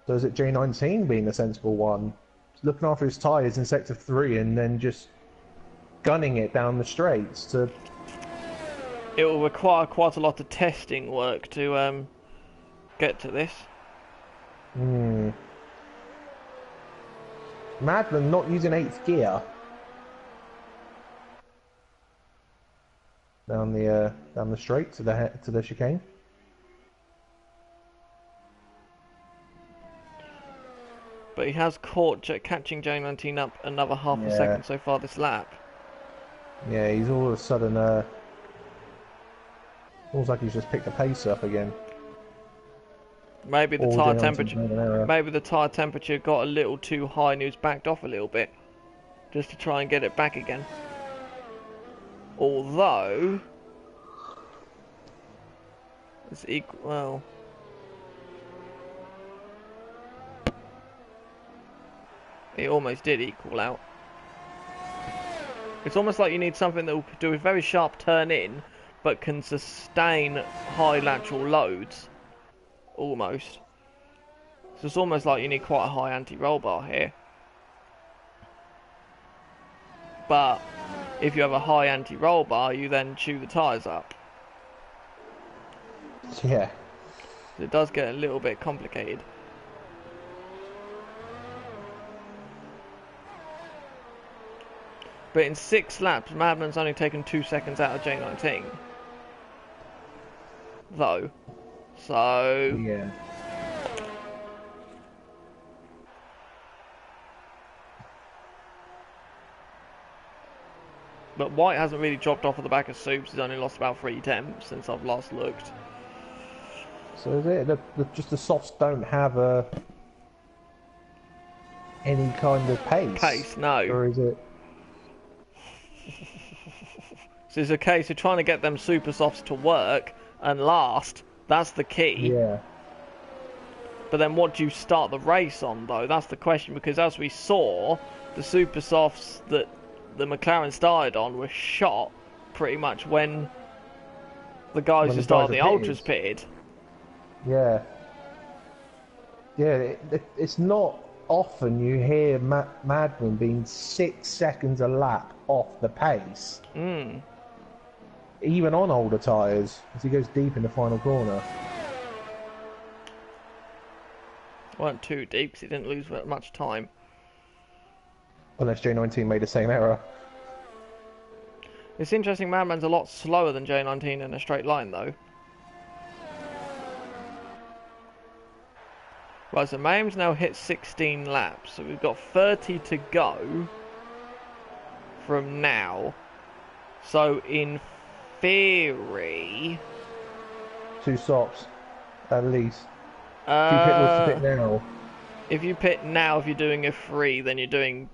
So is it J19 being the sensible one? Looking after his tyres in Sector 3 and then just gunning it down the straights to... It will require quite a lot of testing work to get to this. Madman not using 8th gear. Down the straight to the chicane. But he has caught catching J19 up another half a second so far this lap. Yeah, he's all of a sudden almost like he's just picked the pace up again. Maybe the tyre temperature got a little too high and he was backed off a little bit, just to try and get it back again. Although it's equal. Well, it almost did equal out. It's almost like you need something that will do a very sharp turn in, but can sustain high lateral loads. Almost. So it's almost like you need quite a high anti-roll bar here. But if you have a high anti-roll bar, you then chew the tyres up. Yeah. So it does get a little bit complicated. But in 6 laps, Madman's only taken 2 seconds out of J19. Though. So... yeah. But White hasn't really dropped off at the back of Soups. He's only lost about 3 temps since I've last looked. So is it just the softs don't have any kind of pace? No. Or is it... So it's a case of trying to get them super softs to work and last. That's the key. Yeah. But then what do you start the race on, though? That's the question, because as we saw, the super softs that the McLaren started on were shot pretty much when the guys who started the Ultras pitted. Yeah. Yeah, it's not often you hear Madman being 6 seconds a lap off the pace. Even on older tyres, as he goes deep in the final corner. Weren't too deep because he didn't lose much time. Unless J19 made the same error. It's interesting, Madman's a lot slower than J19 in a straight line, though. Right, so Mayhem's now hit 16 laps, so we've got 30 to go from now. So in theory... 2 stops, at least. If you pit now. If you pit now, if you're doing a free, then you're doing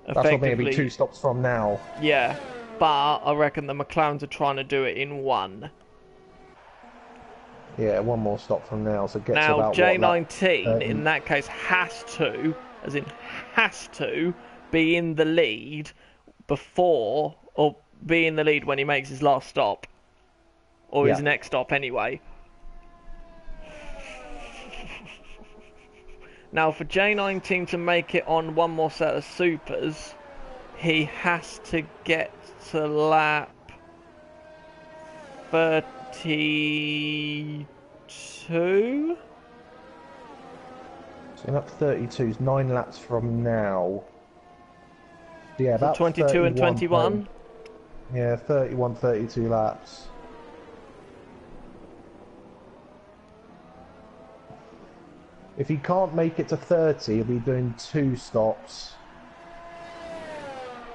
That's what maybe 2 stops from now. Yeah, but I reckon the McLarens are trying to do it in 1. Yeah, 1 more stop from now, so get now, to about J19 in that case has to, as in has to, be in the lead before, or be in the lead when he makes his last stop. Or his next stop anyway. Now for J19 to make it on 1 more set of supers, he has to get to lap 32? So lap 32 is 9 laps from now. Yeah, So about 22 and 21. Yeah, 31, 32 laps. If he can't make it to 30, he'll be doing 2 stops.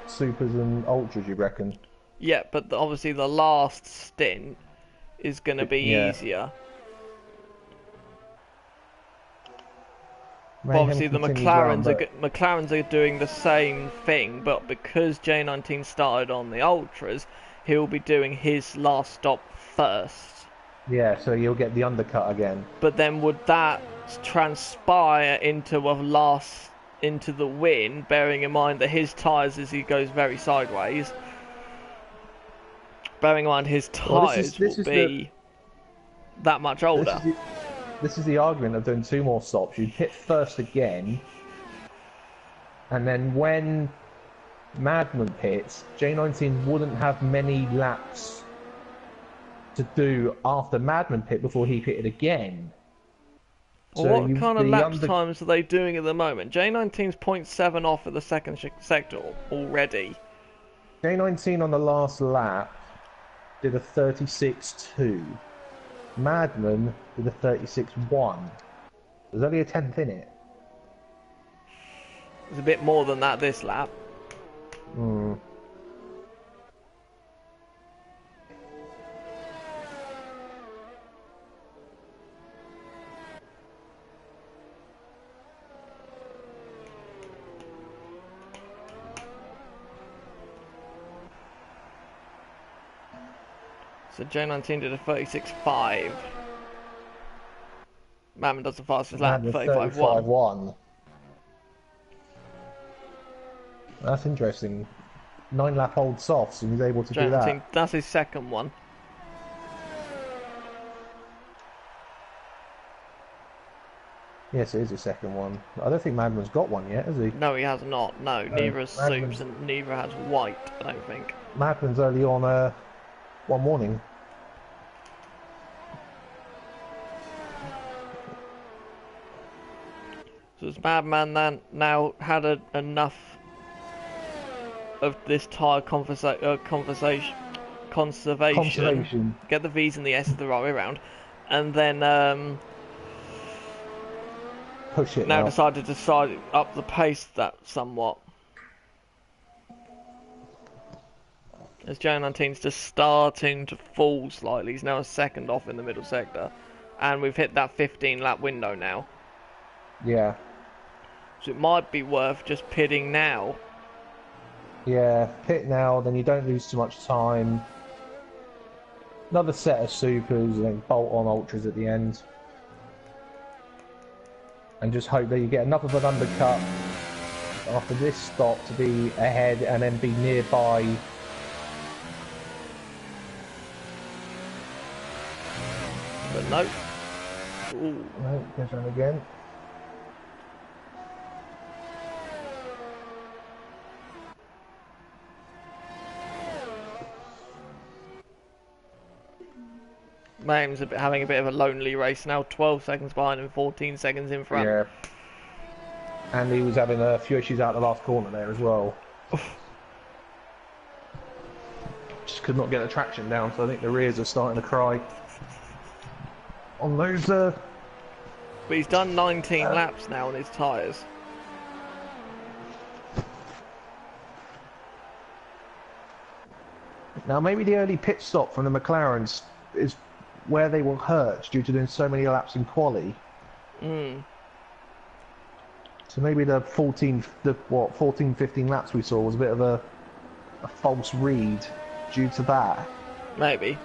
Supers and ultras, you reckon? Yeah, but obviously the last stint is going to be easier. But obviously the McLarens are doing the same thing, but because J19 started on the ultras, he'll be doing his last stop first. Yeah, so you'll get the undercut again. But then would that transpire into into the win, bearing in mind that his tyres as he goes very sideways, bearing in mind his tyres will be that much older. This is the argument of doing 2 more stops. You'd hit first again, and then when Madman pits, J19 wouldn't have many laps to do after Madman pit before he pitted again. Well, so what kind of lap times are they doing at the moment? J19's 0.7 off at the second sector already. J19 on the last lap did a 36.2. Madman did a 36.1. There's only a 10th in it. There's a bit more than that this lap. Hmm. So J19 did a 36.5. Madman does the fastest lap, 35.1. That's interesting. 9-lap old softs, and he's able to do that. That's his second one. Yes, it is his second one. I don't think Madman's got one yet, has he? No, he has not. No, neither has Soups and neither has White, I don't think. Madman's only on one morning. So has Madman then now had enough of this tyre conservation? Get the V's and the S's the right way around, and then push it now decided to up the pace that somewhat. As J19's just starting to fall slightly, he's now a second off in the middle sector, and we've hit that 15-lap window now. Yeah. So it might be worth just pitting now. Yeah, pit now, then you don't lose too much time. Another set of supers, and then bolt on ultras at the end. And just hope that you get enough of an undercut after this stop to be ahead and then be nearby. But no. Ooh. No, goes around again. Mahim's having a bit of a lonely race now, 12 seconds behind and 14 seconds in front. Yeah. And he was having a few issues out the last corner there as well. Just could not get the traction down, so I think the rears are starting to cry. On those... But he's done 19 laps now on his tyres. Now maybe the early pit stop from the McLarens is where they were hurt due to doing so many laps in quali. Mm. So maybe the 14, 15 laps we saw was a bit of a false read due to that. Maybe.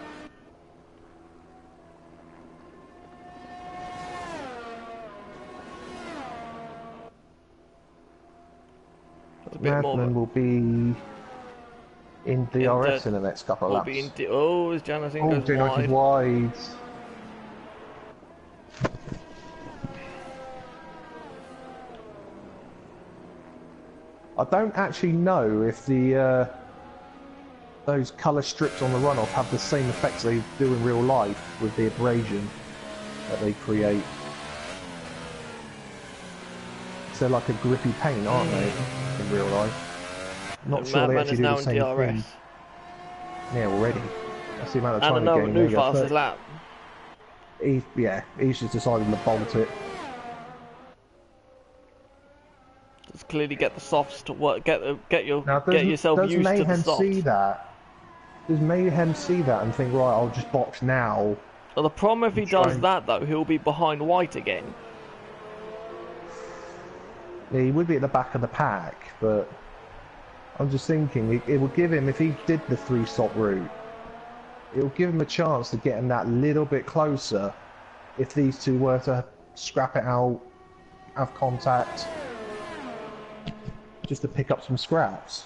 Madman will be in DRS in the next couple of laps. As J19 goes wide. I don't actually know if the those colour strips on the runoff have the same effects they do in real life with the abrasion that they create. So they're like a grippy paint, aren't they, in real life? Not And sure they Madman actually is do now the in same DRS. thing. Yeah, already. That's the amount of And time another again. new fastest lap. He's just decided to bolt it. Just clearly get the softs to work. Get Now, yourself does used to the Mayhem see softs. that? Does Mayhem see that and think, right, I'll just box now? Well, the problem if he Try does and... that though, he'll be behind White again. Yeah, he would be at the back of the pack, but I'm just thinking it would give him, if he did the 3-stop route, it will give him a chance to get him that little bit closer if these two were to scrap it out, have contact, just to pick up some scraps.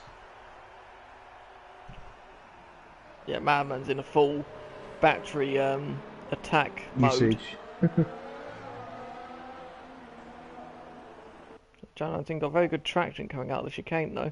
Yeah, Madman's in a full battery attack mode. Usage. John, I think got very good traction coming out of the chicane though.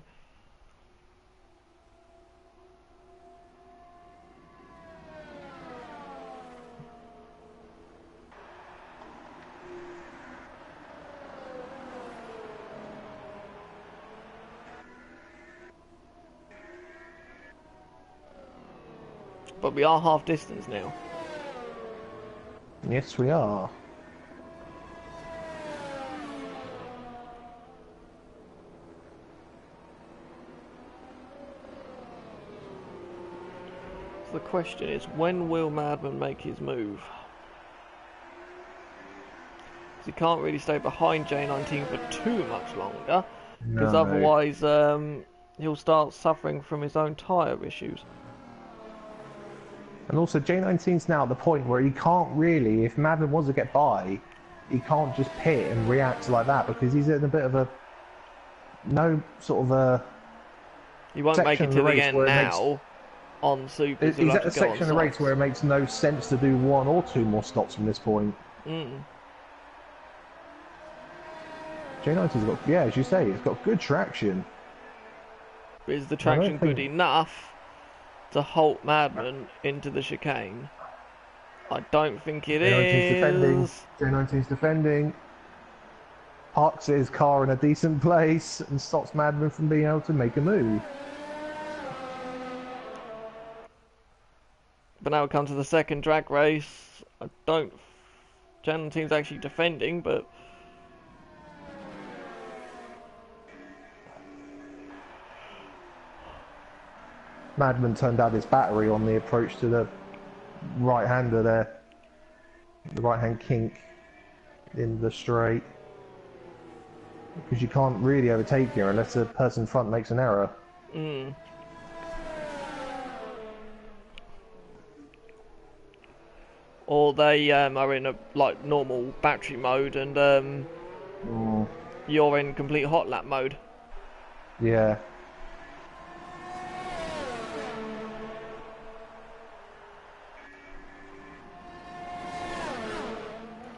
But we are half distance now. Yes, we are. So the question is, when will Madman make his move? Because he can't really stay behind J19 for too much longer, because No. otherwise he'll start suffering from his own tyre issues. And also, J19's now at the point where he can't really, if Madman wants to get by, he can't just pit and react like that because he's in a bit of a, no sort of a... He won't make it to the end now on Supers. He's at a section of the race where it makes no sense to do 1 or 2 more stops from this point. J19's got, yeah, as you say, it's got good traction. But is the traction good enough to halt Madman into the chicane? I don't think it is. J19's defending. Parks his car in a decent place and stops Madman from being able to make a move. But now we come to the second drag race. I don't... J19's actually defending, but... Madman turned out his battery on the approach to the right-hander there. The right-hand kink in the straight. Because you can't really overtake here unless the person in front makes an error. Or they are in a like normal battery mode and you're in complete hot lap mode. Yeah.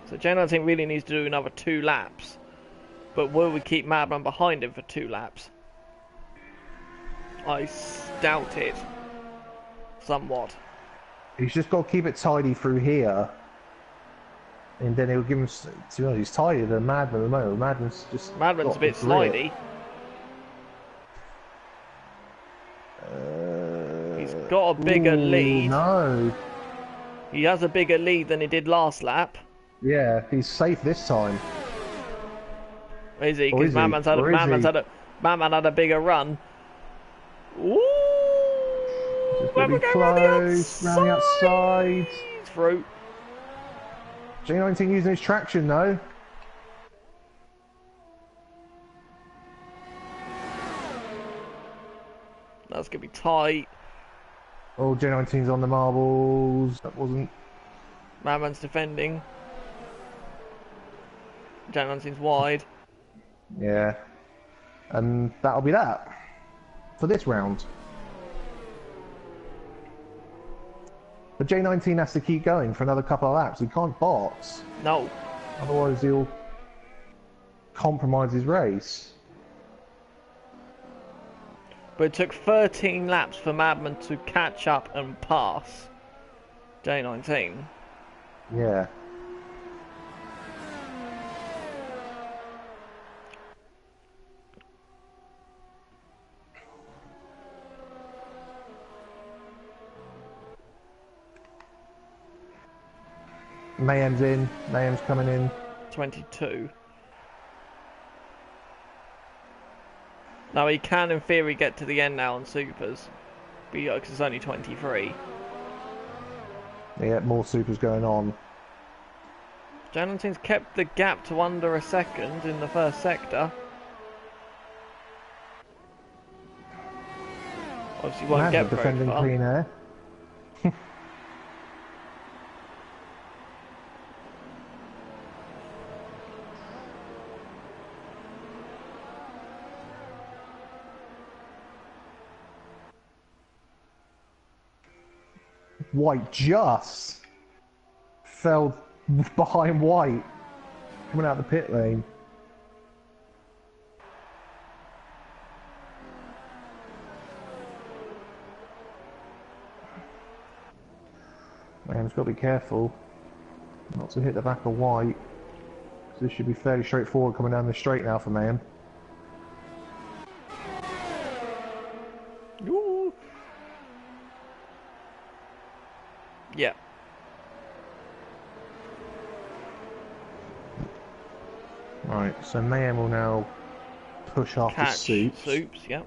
So J19 really needs to do another 2 laps. But will we keep Madman behind him for 2 laps? I doubt it. Somewhat. He's just got to keep it tidy through here. And then he'll give him... To be honest, he's tidier than Madman at the moment. Madman's just... Madman's a bit slidey. He's got a bigger lead. No. He has a bigger lead than he did last lap. Yeah, he's safe this time. Is he? Because Madman had a bigger run. Ooh! Just gonna be close, round the outside. Through. J19 using his traction though. That's gonna be tight. Oh, J19's on the marbles. That wasn't... Madman's defending. J19's wide. Yeah. And that'll be that. For this round. But J19 has to keep going for another couple of laps. He can't box. No. Otherwise he'll compromise his race. But it took 13 laps for Madman to catch up and pass J19. Yeah. Mayhem's in. Mayhem's coming in. 22. Now he can, in theory, get to the end now on supers, because it's only 23. Yeah, more supers going on. J19's kept the gap to under a second in the first sector. Obviously won't get very defending far. clean air. White just fell behind White coming out the pit lane. Mayhem's got to be careful not to hit the back of White. This should be fairly straightforward coming down the straight now for Mayhem. Ooh. Yeah. Right, so Mayhem will now push after Catch Soups. Soups, yeah.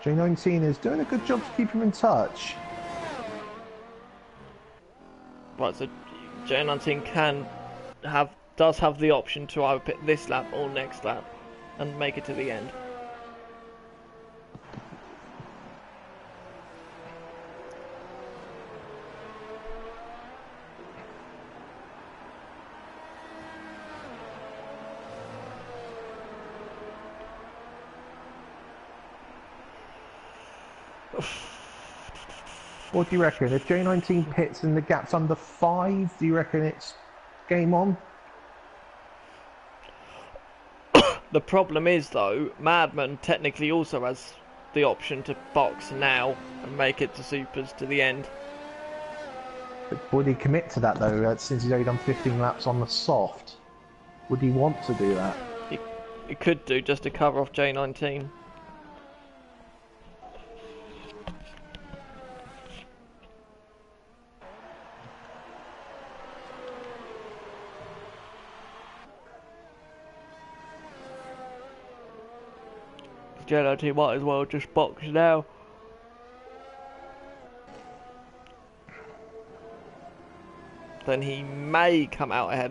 J19 is doing a good job to keep him in touch. Right, so J19 does have the option to either pick this lap or next lap and make it to the end. What do you reckon? If J19 pits and the gap's under 5, do you reckon it's game on? The problem is, though, Madman technically also has the option to box now and make it to supers to the end. But would he commit to that though, since he's only done 15 laps on the soft? Would he want to do that? He could do, just to cover off J19. J19 might as well just box now. Then he may come out ahead of